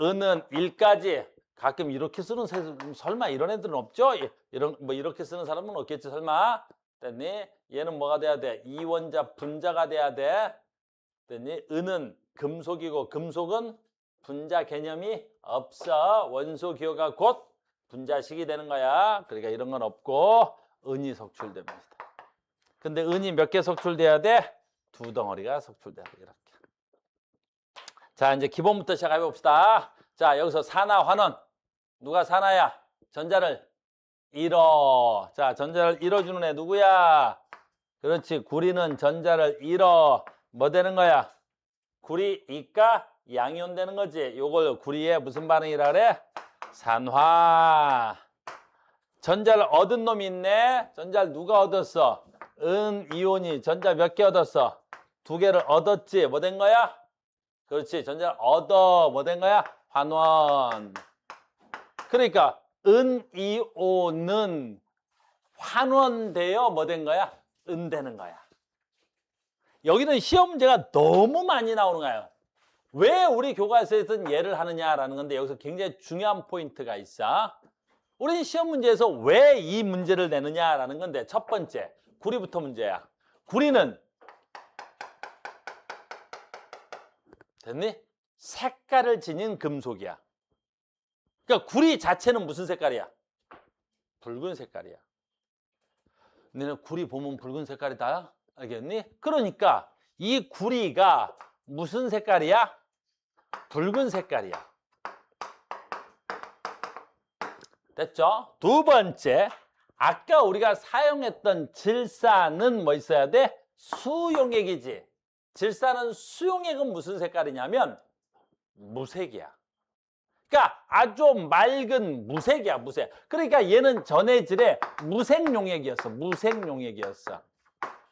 은은 1까지. 가끔 이렇게 쓰는 설마 이런 애들은 없죠? 이렇게 쓰는 사람은 없겠지 설마. 됐니? 얘는 뭐가 돼야 돼? 이원자 분자가 돼야 돼. 됐니? 은은 금속이고 금속은 분자 개념이 없어. 원소 기호가 곧 분자식이 되는 거야. 그러니까 이런 건 없고 은이 석출됩니다. 근데 은이 몇 개 석출돼야 돼? 2덩어리가 석출돼야 돼. 이렇게. 자 이제 기본부터 시작해 봅시다. 자 여기서 산화 환원. 누가 산화야? 전자를 잃어. 자 전자를 잃어주는 애 누구야? 그렇지. 구리는 전자를 잃어. 뭐 되는 거야? 구리 이가 양이온 되는 거지. 요걸 구리의 무슨 반응이라 그래? 산화. 전자를 얻은 놈이 있네. 전자를 누가 얻었어? 은이온이 전자 몇 개 얻었어? 2개를 얻었지. 뭐 된 거야? 그렇지. 전자를 얻어. 뭐 된 거야? 환원. 그러니까 은이온은 환원되어 뭐 된 거야? 은 되는 거야. 여기는 시험 문제가 너무 많이 나오는 거예요. 왜 우리 교과서에서는 얘를 하느냐라는 건데 여기서 굉장히 중요한 포인트가 있어. 우리 시험 문제에서 왜 이 문제를 내느냐라는 건데 첫 번째, 구리부터 문제야. 구리는 됐니? 색깔을 지닌 금속이야. 그러니까 구리 자체는 무슨 색깔이야? 붉은 색깔이야. 너는 구리 보면 붉은 색깔이다. 알겠니? 그러니까 이 구리가 무슨 색깔이야? 붉은 색깔이야. 됐죠? 두 번째, 아까 우리가 사용했던 질산은 뭐 있어야 돼? 수용액이지. 질산은 수용액은 무슨 색깔이냐면 무색이야. 그러니까 아주 맑은 무색이야, 무색. 그러니까 얘는 전해질의 무색용액이었어. 무색용액이었어.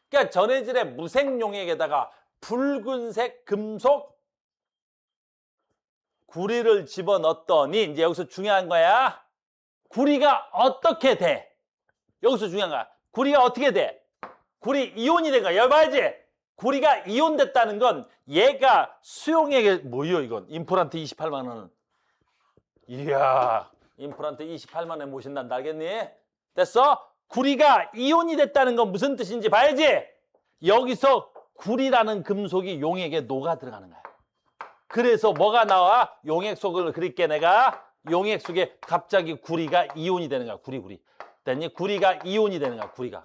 그러니까 전해질의 무색용액에다가 붉은색 금속 구리를 집어넣었더니 이제 여기서 중요한 거야. 구리가 어떻게 돼? 여기서 중요한 거야. 구리가 어떻게 돼? 구리 이온이 된 거야. 여기 봐야지. 구리가 이온됐다는 건 얘가 수용액에 뭐요 이건? 임플란트 28만 원은. 이야, 임플란트 28만 원에 모신단다. 알겠니? 됐어? 구리가 이온이 됐다는 건 무슨 뜻인지 봐야지. 여기서 구리라는 금속이 용액에 녹아 들어가는 거야. 그래서 뭐가 나와? 용액 속을 그릴게 내가. 용액 속에 갑자기 구리가 이온이 되는 거야. 구리. 됐니? 구리가 이온이 되는 거야. 구리가.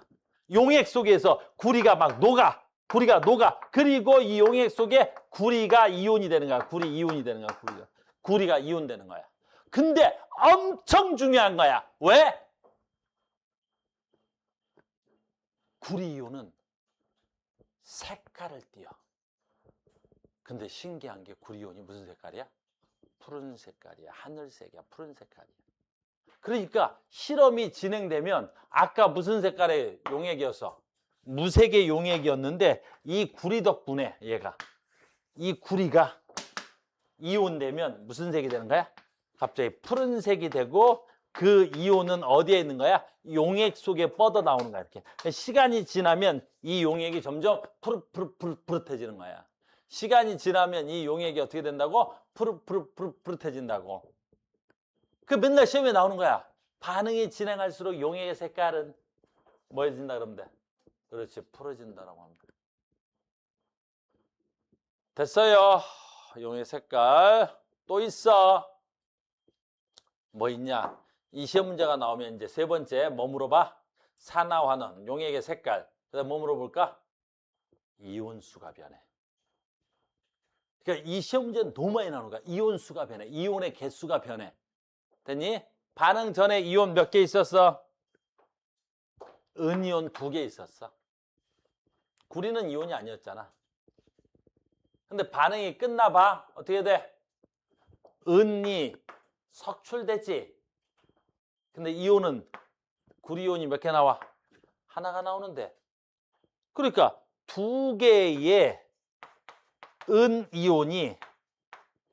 용액 속에서 구리가 막 녹아. 구리가 녹아. 그리고 이 용액 속에 구리가 이온이 되는 거야. 구리 이온이 되는 거야. 구리가 이온 되는 거야. 근데 엄청 중요한 거야. 왜? 구리 이온은 색깔을 띠어. 근데 신기한 게 구리 이온이 무슨 색깔이야? 푸른 색깔이야. 하늘색이야. 푸른 색깔이야. 그러니까 실험이 진행되면 아까 무슨 색깔의 용액이었어? 무색의 용액이었는데 이 구리 덕분에 얘가 이 구리가 이온되면 무슨 색이 되는 거야? 갑자기 푸른색이 되고 그 이온은 어디에 있는 거야? 용액 속에 뻗어 나오는 거야. 이렇게 시간이 지나면 이 용액이 점점 푸릇해지는 거야. 시간이 지나면 이 용액이 어떻게 된다고? 푸릇해진다고. 그 맨날 시험에 나오는 거야. 반응이 진행할수록 용액의 색깔은 뭐해진다 그러면 돼? 그렇지, 풀어진다라고 합니다. 됐어요. 용액 색깔 또 있어. 뭐 있냐? 이 시험 문제가 나오면 이제 세 번째 뭐 물어봐? 산화환원, 용액의 색깔. 그다음 뭐 물어볼까? 이온수가 변해. 그러니까 이 시험 문제는 너무 많이 나오는 거야. 이온수가 변해. 이온의 개수가 변해. 됐니? 반응 전에 이온 몇 개 있었어? 은이온 2개 있었어. 구리는 이온이 아니었잖아. 근데 반응이 끝나봐. 어떻게 돼? 은이 석출되지. 근데 이온은 구리이온이 몇 개 나와? 하나가 나오는데. 그러니까 2개의 은이온이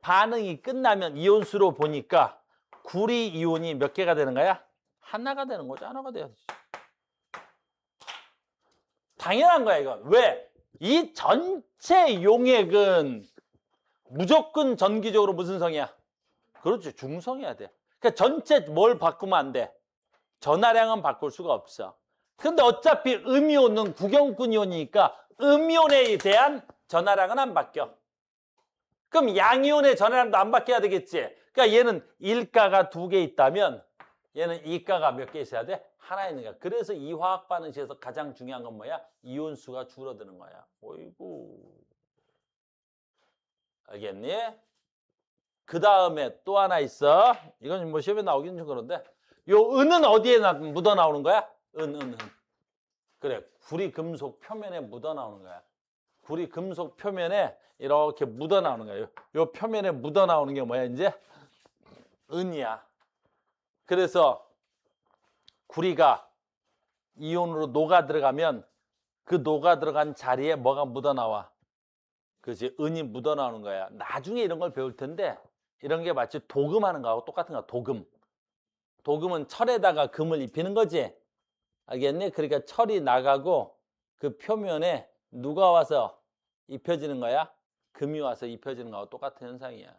반응이 끝나면 이온수로 보니까 구리이온이 몇 개가 되는 거야? 하나가 되는 거죠. 하나가 돼야지. 당연한 거야, 이건. 왜? 이 전체 용액은 무조건 전기적으로 무슨 성이야? 그렇지, 중성이어야 돼. 그러니까 전체 뭘 바꾸면 안 돼? 전하량은 바꿀 수가 없어. 근데 어차피 음이온은 구경꾼 이온이니까 음이온에 대한 전하량은 안 바뀌어. 그럼 양이온의 전하량도 안 바뀌어야 되겠지. 그러니까 얘는 1가가 2개 있다면 얘는 2가가 몇 개 있어야 돼? 하나 있는 거야. 그래서 이 화학 반응식에서 가장 중요한 건 뭐야? 이온수가 줄어드는 거야. 어이구. 알겠니? 그 다음에 또 하나 있어. 이건 뭐 시험에 나오긴 좀 그런데. 요 은은 어디에 묻어 나오는 거야? 은. 그래. 구리 금속 표면에 묻어 나오는 거야. 구리 금속 표면에 이렇게 묻어 나오는 거예요. 요 표면에 묻어 나오는 게 뭐야, 이제? 은이야. 그래서 구리가 이온으로 녹아 들어가면 그 녹아 들어간 자리에 뭐가 묻어 나와? 그렇지, 은이 묻어 나오는 거야. 나중에 이런 걸 배울 텐데 이런 게 마치 도금하는 거하고 똑같은 거야. 도금. 도금은 철에다가 금을 입히는 거지. 알겠니? 그러니까 철이 나가고 그 표면에 누가 와서 입혀지는 거야? 금이 와서 입혀지는 거하고 똑같은 현상이야.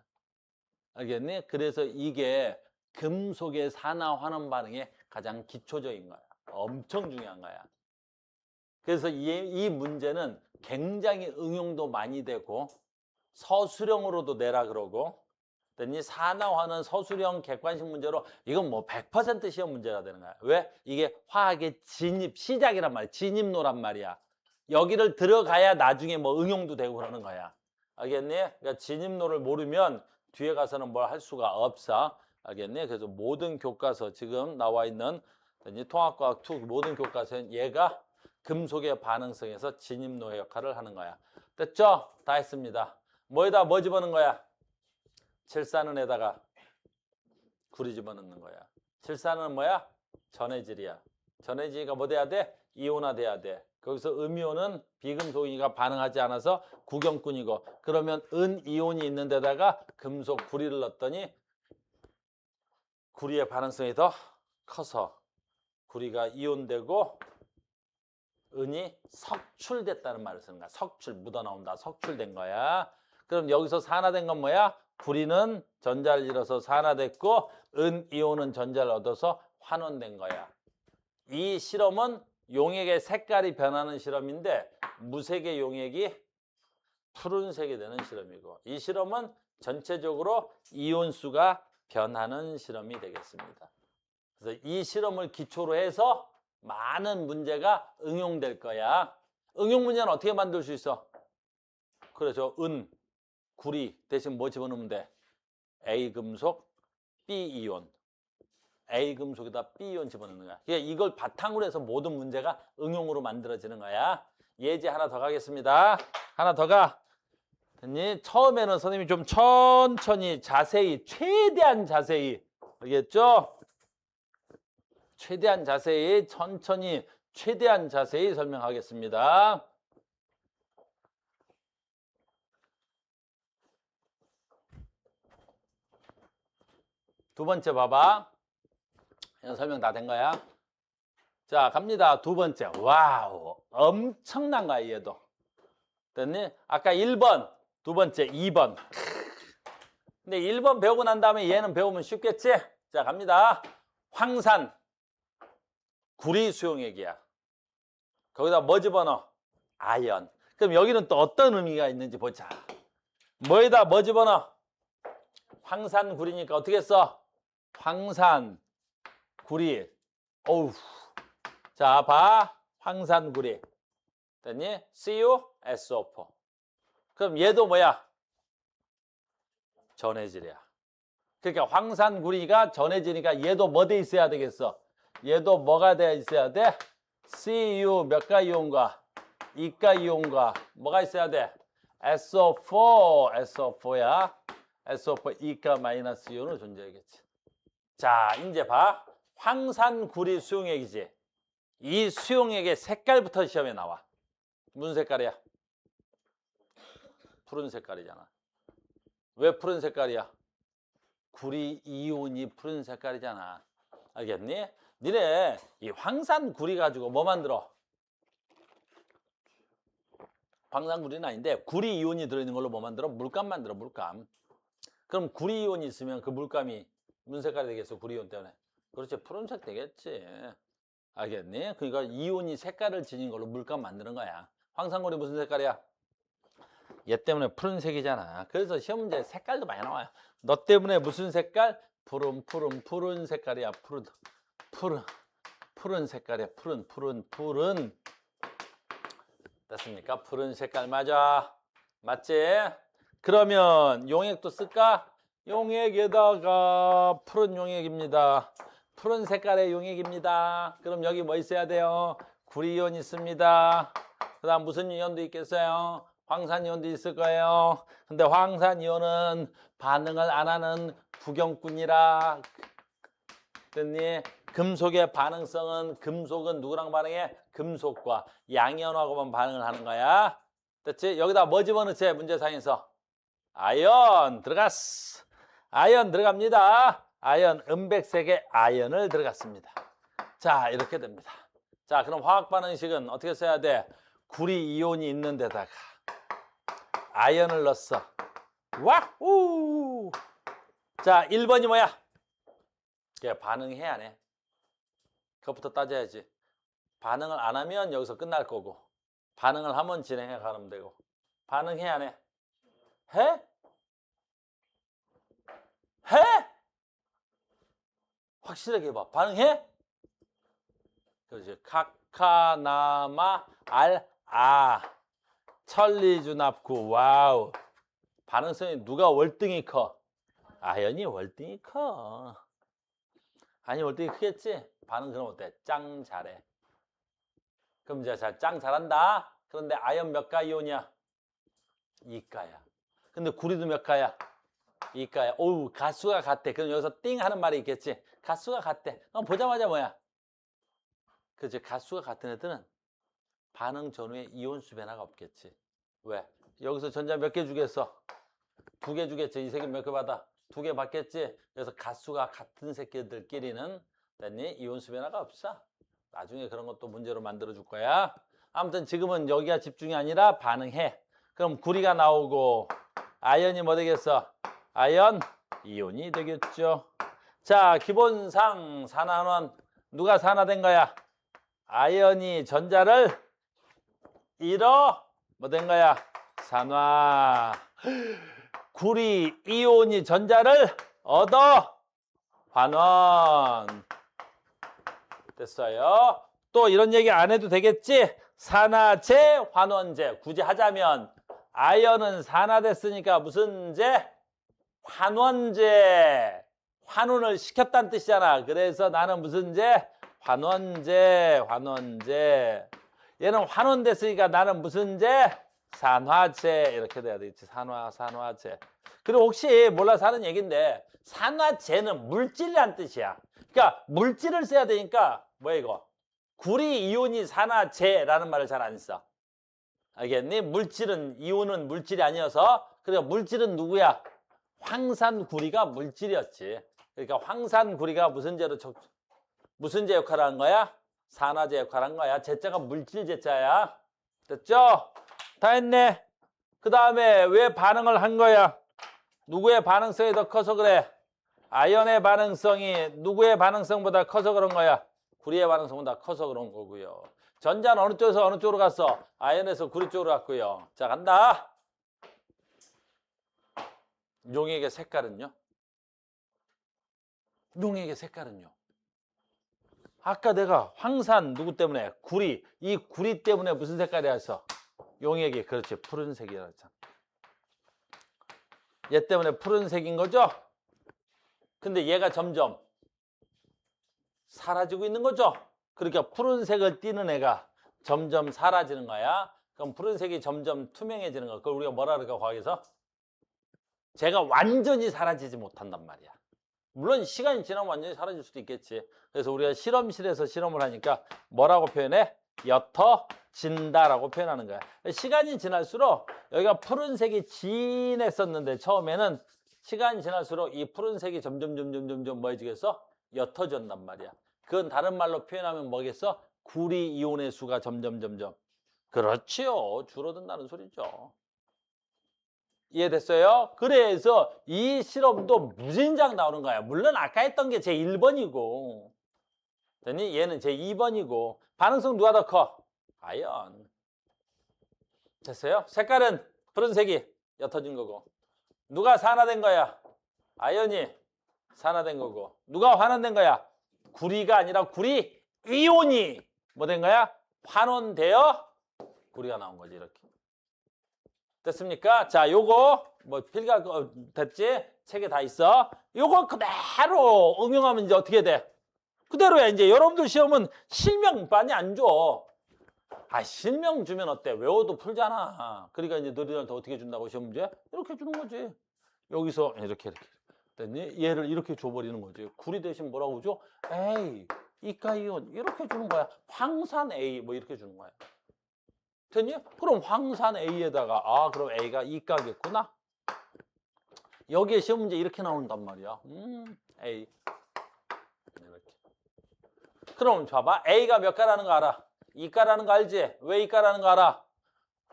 알겠니? 그래서 이게 금속의 산화 환원 반응의 가장 기초적인 거야. 엄청 중요한 거야. 그래서 이 문제는 굉장히 응용도 많이 되고 서술형으로도 내라 그러고, 이 산화환원 서술형 객관식 문제로 이건 뭐 100% 시험 문제가 되는 거야. 왜? 이게 화학의 진입 시작이란 말이야. 진입로란 말이야. 여기를 들어가야 나중에 뭐 응용도 되고 그러는 거야. 알겠니? 그러니까 진입로를 모르면 뒤에 가서는 뭘 할 수가 없어. 알겠니? 그래서 모든 교과서 지금 나와 있는 통합과학 2 모든 교과서는 얘가 금속의 반응성에서 진입로의 역할을 하는 거야. 됐죠? 다 했습니다. 뭐에다 뭐 집어넣는 거야? 칠산은에다가 구리 집어넣는 거야. 칠산은 뭐야? 전해질이야. 전해질이가 뭐 돼야 돼? 이온화 돼야 돼. 거기서 음이온은 비금속이니까 반응하지 않아서 구경꾼이고, 그러면 은이온이 있는 데다가 금속 구리를 넣었더니 구리의 반응성이 더 커서 구리가 이온되고 은이 석출됐다는 말을 쓰는 거야. 석출, 묻어나온다. 석출된 거야. 그럼 여기서 산화된 건 뭐야? 구리는 전자를 잃어서 산화됐고 은이온은 전자를 얻어서 환원된 거야. 이 실험은 용액의 색깔이 변하는 실험인데 무색의 용액이 푸른색이 되는 실험이고, 이 실험은 전체적으로 이온수가 변하는 실험이 되겠습니다. 그래서 이 실험을 기초로 해서 많은 문제가 응용될 거야. 응용 문제는 어떻게 만들 수 있어? 그래서 은, 구리 대신 뭐 집어넣으면 돼? A금속, B이온. A금속에다 B이온 집어넣는 거야. 그러니까 이걸 바탕으로 해서 모든 문제가 응용으로 만들어지는 거야. 예제 하나 더 가겠습니다. 하나 더 가. 됐니? 처음에는 선생님이 좀 천천히 자세히, 최대한 자세히, 알겠죠? 최대한 자세히, 천천히, 최대한 자세히 설명하겠습니다. 두 번째 봐봐. 설명 다 된 거야. 자, 갑니다. 두 번째. 와우, 엄청난 거야, 얘도. 됐니? 아까 1번, 두 번째 2번. 근데 1번 배우고 난 다음에 얘는 배우면 쉽겠지? 자, 갑니다. 황산, 구리 수용액이야. 거기다 뭐 집어넣어? 아연. 그럼 여기는 또 어떤 의미가 있는지 보자. 뭐에다 뭐 집어넣어? 황산 구리니까 어떻게 써? 황산 구리. 어우. 자, 봐. 황산 구리. 됐니? CuSO4. 그럼 얘도 뭐야? 전해질이야. 그러니까 황산 구리가 전해지니까 얘도 뭐 돼 있어야 되겠어? 얘도 뭐가 돼 있어야 돼? Cu 몇 가 이온과 2가 이온과 뭐가 있어야 돼? SO4, SO4야. SO4 2가 마이너스 이온으로 존재하겠지. 자, 이제 봐. 황산구리 수용액이지. 이 수용액의 색깔부터 시험에 나와. 무슨 색깔이야? 푸른 색깔이잖아. 왜 푸른 색깔이야? 구리 이온이 푸른 색깔이잖아. 알겠니? 니네 이 황산구리 가지고 뭐 만들어? 황산구리는 아닌데 구리 이온이 들어있는 걸로 뭐 만들어? 물감 만들어, 물감. 그럼 구리 이온이 있으면 그 물감이 무슨 색깔이 되겠어? 구리 이온 때문에. 그렇지, 푸른색 되겠지. 알겠니? 그러니까 이온이 색깔을 지닌 걸로 물감 만드는 거야. 황산구리 무슨 색깔이야? 얘 때문에 푸른색이잖아. 그래서 시험 문제 색깔도 많이 나와요. 너 때문에 무슨 색깔? 푸른 색깔이야. 푸른 색깔이야. 푸른. 됐습니까? 푸른 색깔 맞아. 맞지? 그러면 용액도 쓸까? 용액에다가 푸른 용액입니다. 푸른 색깔의 용액입니다. 그럼 여기 뭐 있어야 돼요? 구리이온 있습니다. 그 다음 무슨 이온도 있겠어요? 황산이온도 있을 거예요. 근데 황산이온은 반응을 안 하는 구경꾼이라. 됐니? 금속의 반응성은 금속은 누구랑 반응해? 금속과 양이온하고만 반응을 하는 거야. 됐지? 여기다 뭐 집어넣지? 문제상에서. 아연 들어갔어. 아연 들어갑니다. 아연 은백색의 아연을 들어갔습니다. 자, 이렇게 됩니다. 자, 그럼 화학 반응식은 어떻게 써야 돼? 구리 이온이 있는 데다가 아연을 넣었어. 와우! 자, 1번이 뭐야? 반응해야 안 해? 그것부터 따져야지. 반응을 안 하면 여기서 끝날 거고, 반응을 하면 진행해 가면 되고. 반응해 안 해? 해? 해? 확실하게 해봐. 반응해? 그렇지. 카카나마 알아 천리주납구. 와우. 반응성이 누가 월등히 커? 아연이 월등히 커. 아니 월등히 크겠지? 반응 그럼 어때? 짱 잘해. 그럼 이제 짱 잘한다. 그런데 아연 몇 가 이온이야? 2가야. 근데 구리도 몇 가야? 2가야. 오우, 가수가 같대. 그럼 여기서 띵 하는 말이 있겠지? 가수가 같대. 그럼 보자마자 뭐야? 그치? 가수가 같은 애들은 반응 전후에 이온수 변화가 없겠지. 왜? 여기서 전자 몇 개 주겠어? 2개 주겠지. 이 새끼 몇 개 받아? 2개 받겠지. 그래서 가수가 같은 새끼들끼리는 됐니? 이온수 변화가 없어. 나중에 그런 것도 문제로 만들어 줄 거야. 아무튼 지금은 여기가 집중이 아니라 반응해. 그럼 구리가 나오고 아연이 뭐 되겠어? 아연 이온이 되겠죠. 자, 기본상 산화는 누가 산화된 거야? 아연이 전자를 잃어 뭐 된 거야? 산화. 구리 이온이 전자를 얻어 환원. 됐어요. 또 이런 얘기 안 해도 되겠지? 산화제, 환원제. 굳이 하자면 아연은 산화됐으니까 무슨 제? 환원제. 환원을 시켰다는 뜻이잖아. 그래서 나는 무슨 제? 환원제, 환원제. 얘는 환원됐으니까 나는 무슨 제? 산화제. 이렇게 돼야 되겠지. 산화제. 그리고 혹시 몰라서 하는 얘기인데 산화제는 물질이란 뜻이야. 그러니까 물질을 써야 되니까 뭐야 이거? 구리 이온이 산화제라는 말을 잘 안 써. 알겠니? 물질은 이온은 물질이 아니어서 그러니까 물질은 누구야? 황산구리가 물질이었지. 그러니까 황산구리가 무슨 제 역할을 한 거야? 산화제 역할을 한 거야. 제자가 물질 제자야. 됐죠? 다 했네. 그 다음에 왜 반응을 한 거야? 누구의 반응성이 더 커서 그래? 아연의 반응성이 누구의 반응성보다 커서 그런 거야? 구리의 반응성보다 커서 그런 거고요. 전자는 어느 쪽에서 어느 쪽으로 갔어? 아연에서 구리 쪽으로 갔고요. 자, 간다. 용액의 색깔은요? 용액의 색깔은요? 아까 내가 황산 누구 때문에? 구리. 이 구리 때문에 무슨 색깔이었어? 용액이. 그렇지. 푸른색이라고 했잖아. 얘 때문에 푸른색인 거죠? 근데 얘가 점점 사라지고 있는 거죠? 그러니까 푸른색을 띠는 애가 점점 사라지는 거야. 그럼 푸른색이 점점 투명해지는 거야. 그걸 우리가 뭐라 그럴까, 과학에서? 제가 완전히 사라지지 못한단 말이야. 물론 시간이 지나면 완전히 사라질 수도 있겠지. 그래서 우리가 실험실에서 실험을 하니까 뭐라고 표현해? 옅어진다라고 표현하는 거야. 시간이 지날수록 여기가 푸른색이 진했었는데 처음에는 시간이 지날수록 이 푸른색이 점점 뭐해지겠어? 옅어진단 말이야. 그건 다른 말로 표현하면 뭐겠어? 구리 이온의 수가 점점. 그렇지요. 줄어든다는 소리죠. 이해됐어요? 그래서 이 실험도 무진장 나오는 거야. 물론 아까 했던 게 제 1번이고 됐니? 얘는 제 2번이고 반응성 누가 더 커? 아연. 됐어요? 색깔은 푸른색이 옅어진 거고 누가 산화된 거야? 아연이 산화된 거고 누가 환원된 거야? 구리가 아니라 구리 이온이 뭐 된 거야? 환원되어 구리가 나온 거지. 이렇게 됐습니까? 자, 요거 뭐 필기할 거 됐지? 책에 다 있어. 요거 그대로 응용하면 이제 어떻게 돼? 그대로야. 이제 여러분들 시험은 실명 많이 안 줘. 아, 실명 주면 어때? 외워도 풀잖아. 그러니까 이제 너희들한테 어떻게 준다고 시험 문제? 이렇게 주는 거지. 여기서 이렇게. 됐니? 얘를 이렇게 줘버리는 거지. 구리 대신 뭐라고 줘? A, 이가이온 이렇게 주는 거야. 황산 A 뭐 이렇게 주는 거야. 됐니? 그럼 황산 A에다가 아 그럼 A가 이가겠구나. 여기에 시험 문제 이렇게 나온단 말이야. A 이렇게. 그럼 봐봐. A가 몇 가라는 거 알아? 이가라는 거 알지? 왜 이가라는 거 알아?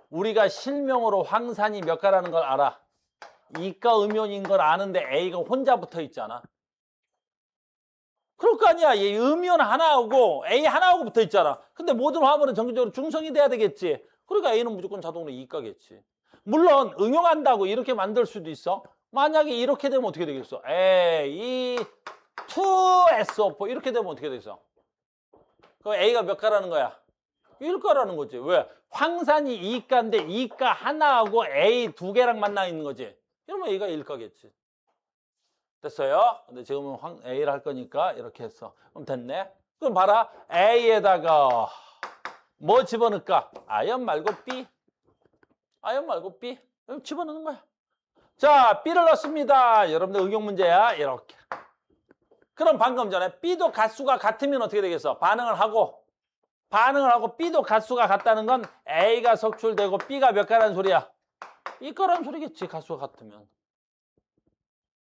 우리가 실명으로 황산이 몇 가라는 걸 알아. 이가 음연인 걸 아는데 A가 혼자 붙어 있잖아. 그럴 거 아니야. 얘 음연 하나하고 A 하나하고 붙어 있잖아. 근데 모든 화물은 정기적으로 중성이 돼야 되겠지. 그러니까 A는 무조건 자동으로 이가겠지. 물론 응용한다고 이렇게 만들 수도 있어. 만약에 이렇게 되면 어떻게 되겠어? A, 2SO4 이렇게 되면 어떻게 되겠어? 그럼 A가 몇 가라는 거야? 1가라는 거지. 왜? 황산이 2가인데 2가 하나하고 A 2개랑 만나 있는 거지. 이러면 A가 1가겠지. 됐어요? 근데 지금은 A를 할 거니까 이렇게 했어. 그럼 됐네. 그럼 봐라. A에다가 뭐 집어넣을까? 아연 말고 B. 아연 말고 B. 집어넣는 거야. 자, B를 넣습니다. 여러분들 응용 문제야. 이렇게. 그럼 방금 전에 B도 갓수가 같으면 어떻게 되겠어? 반응을 하고 B도 갓수가 같다는 건 A가 석출되고 B가 몇 가라는 소리야? 이거라는 소리겠지. 갓수가 같으면.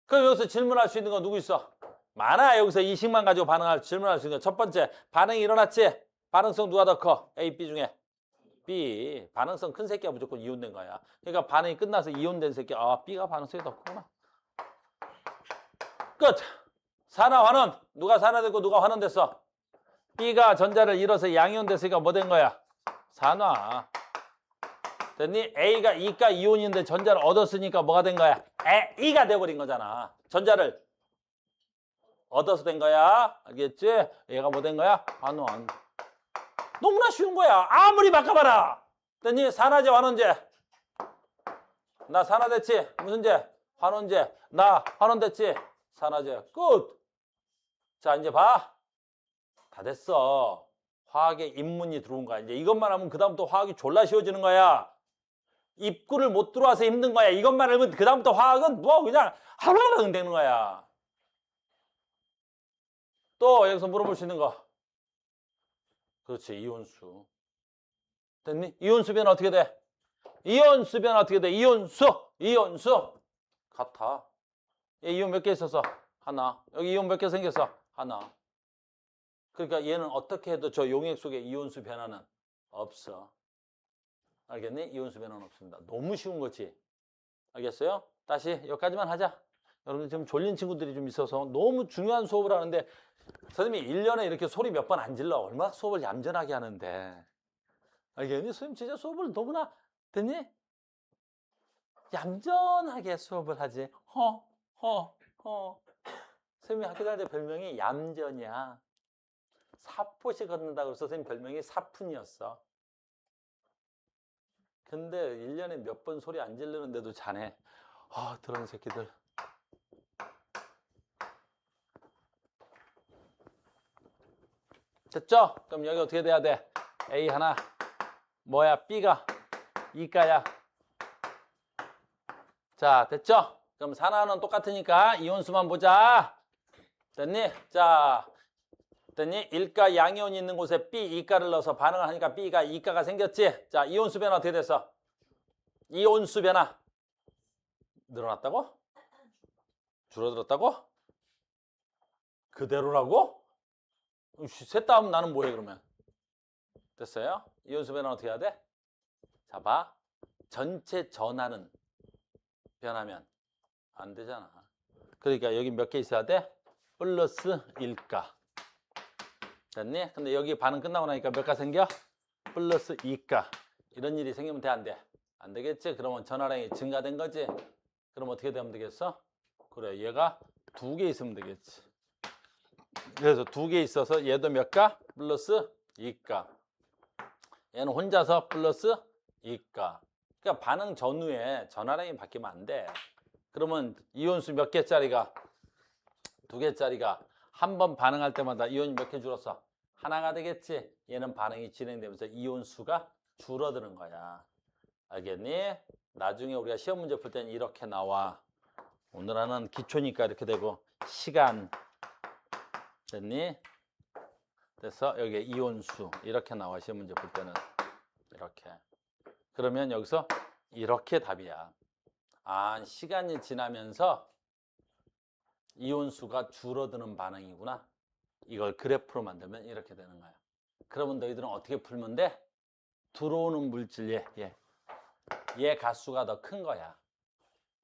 그럼 여기서 질문할 수 있는 거 누구 있어? 많아. 여기서 이 식만 가지고 질문할 수 있는 거. 첫 번째, 반응이 일어났지? 반응성 누가 더 커? A, B 중에. B. 반응성 큰 새끼가 무조건 이온된 거야. 그러니까 반응이 끝나서 이온된 새끼. 아, B가 반응성이 더 크구나. 끝. 산화 환원. 누가 산화됐고 누가 환원됐어? B가 전자를 잃어서 양이온 됐으니까 뭐 된 거야? 산화. 됐니? A가 이가 이온인데 전자를 얻었으니까 뭐가 된 거야? E가 돼버린 거잖아. 전자를 얻어서 된 거야. 알겠지? 얘가 뭐 된 거야? 환원. 너무나 쉬운 거야. 아무리 바꿔봐라. 됐니? 산화제, 환원제. 나 산화됐지? 무슨 제? 환원제. 나 환원됐지? 산화제. 끝. 자, 이제 봐. 다 됐어. 화학에 입문이 들어온 거야. 이제 이것만 하면 그다음부터 화학이 졸라 쉬워지는 거야. 입구를 못 들어와서 힘든 거야. 이것만 알면 그다음부터 화학은 뭐 그냥 하루하루 되는 거야. 또 여기서 물어볼 수 있는 거. 그렇지. 이온수. 됐니? 이온수 변화 어떻게 돼? 이온수 변화 어떻게 돼? 이온수. 같아. 얘 이온 몇 개 있었어? 하나. 여기 이온 몇 개 생겼어? 하나. 그러니까 얘는 어떻게 해도 저 용액 속에 이온수 변화는 없어. 알겠니? 이온수 변화는 없습니다. 너무 쉬운 거지. 알겠어요? 다시 여기까지만 하자. 여러분들 지금 졸린 친구들이 좀 있어서 너무 중요한 수업을 하는데 선생님이 1년에 이렇게 소리 몇 번 안 질러. 얼마나 수업을 얌전하게 하는데. 알겠니? 선생님 진짜 수업을 너무나 됐니? 얌전하게 수업을 하지. 선생님이 학교 다닐 때 별명이 얌전이야. 사포시 걷는다고 해서 선생님 별명이 사푼이었어. 근데 1년에 몇 번 소리 안 지르는데도 자네. 들어온 새끼들. 됐죠? 그럼 여기 어떻게 돼야 돼? A 하나. 뭐야? B가 이가야. 자, 됐죠? 그럼 산화는 똑같으니까 이온수만 보자. 됐니? 자, 됐니? 1가 양이온이 있는 곳에 B, 2가를 넣어서 반응을 하니까 B가 2가가 생겼지? 자, 이온수 변화 어떻게 됐어? 이온수 변화. 늘어났다고? 줄어들었다고? 그대로라고? 셋 다 하면 나는 뭐해 그러면? 됐어요? 이온수 변화 어떻게 해야 돼? 자, 봐. 전체 전하는 변하면 안 되잖아. 그러니까 여기 몇 개 있어야 돼? 플러스 1가. 됐니? 근데 여기 반응 끝나고 나니까 몇 가 생겨? 플러스 2가. 이런 일이 생기면 돼, 안 돼? 안 되겠지? 그러면 전하량이 증가된 거지? 그럼 어떻게 되면 되겠어? 그래, 얘가 2개 있으면 되겠지. 그래서 2개 있어서 얘도 몇 가? 플러스 2가. 얘는 혼자서 플러스 2가. 그러니까 반응 전후에 전하량이 바뀌면 안 돼. 그러면 이온수 몇 개짜리가? 2개짜리가 한 번 반응할 때마다 이온이 몇 개 줄었어? 하나가 되겠지. 얘는 반응이 진행되면서 이온 수가 줄어드는 거야. 알겠니? 나중에 우리가 시험 문제 풀 때는 이렇게 나와. 오늘 하는 기초니까 이렇게 되고 시간 됐니? 그래서 여기 이온수 이렇게 나와 시험 문제 풀 때는 이렇게. 그러면 여기서 이렇게 답이야. 아, 시간이 지나면서 이온수가 줄어드는 반응이구나. 이걸 그래프로 만들면 이렇게 되는 거야. 그러면 너희들은 어떻게 풀면 돼? 들어오는 물질 얘 가수가 더 큰 거야.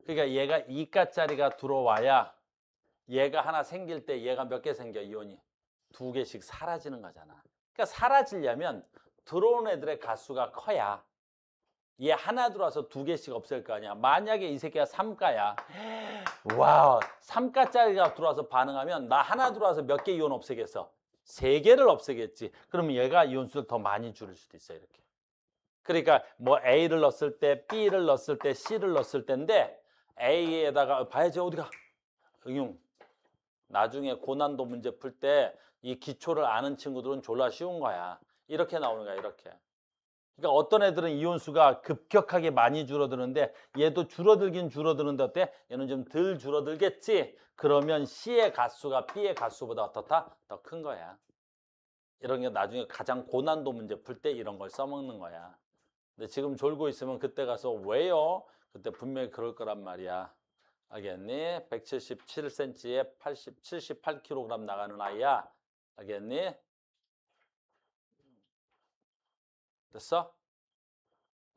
그러니까 얘가 2가짜리가 들어와야 얘가 하나 생길 때 얘가 몇 개 생겨, 이온이? 2개씩 사라지는 거잖아. 그러니까 사라지려면 들어오는 애들의 가수가 커야 얘 하나 들어와서 2개씩 없앨 거 아니야. 만약에 이 새끼가 3가야. 와, 3가짜리가 들어와서 반응하면 나 하나 들어와서 몇 개 이온 없애겠어? 3개를 없애겠지. 그러면 얘가 이온수를 더 많이 줄일 수도 있어, 이렇게. 그러니까 뭐 A를 넣었을 때, B를 넣었을 때, C를 넣었을 때인데 A에다가 봐야지 어디가? 응용. 나중에 고난도 문제 풀 때 이 기초를 아는 친구들은 졸라 쉬운 거야. 이렇게 나오는 거야, 이렇게. 그러니까 어떤 애들은 이온수가 급격하게 많이 줄어드는데 얘도 줄어들긴 줄어드는데 어때? 얘는 좀 덜 줄어들겠지? 그러면 C의 가수가 B의 가수보다 어떻다? 더 큰 거야. 이런 게 나중에 가장 고난도 문제 풀 때 이런 걸 써먹는 거야. 근데 지금 졸고 있으면 그때 가서 왜요? 그때 분명히 그럴 거란 말이야. 알겠니? 177cm에 78kg 나가는 아이야. 알겠니? 됐어?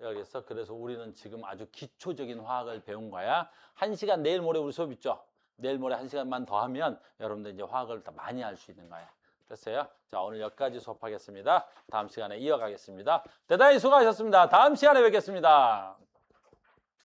알겠어? 그래서 우리는 지금 아주 기초적인 화학을 배운 거야. 1시간 내일 모레 우리 수업 있죠? 내일 모레 1시간만 더 하면 여러분들 이제 화학을 더 많이 할 수 있는 거야. 됐어요? 자, 오늘 여기까지 수업하겠습니다. 다음 시간에 이어가겠습니다. 대단히 수고하셨습니다. 다음 시간에 뵙겠습니다.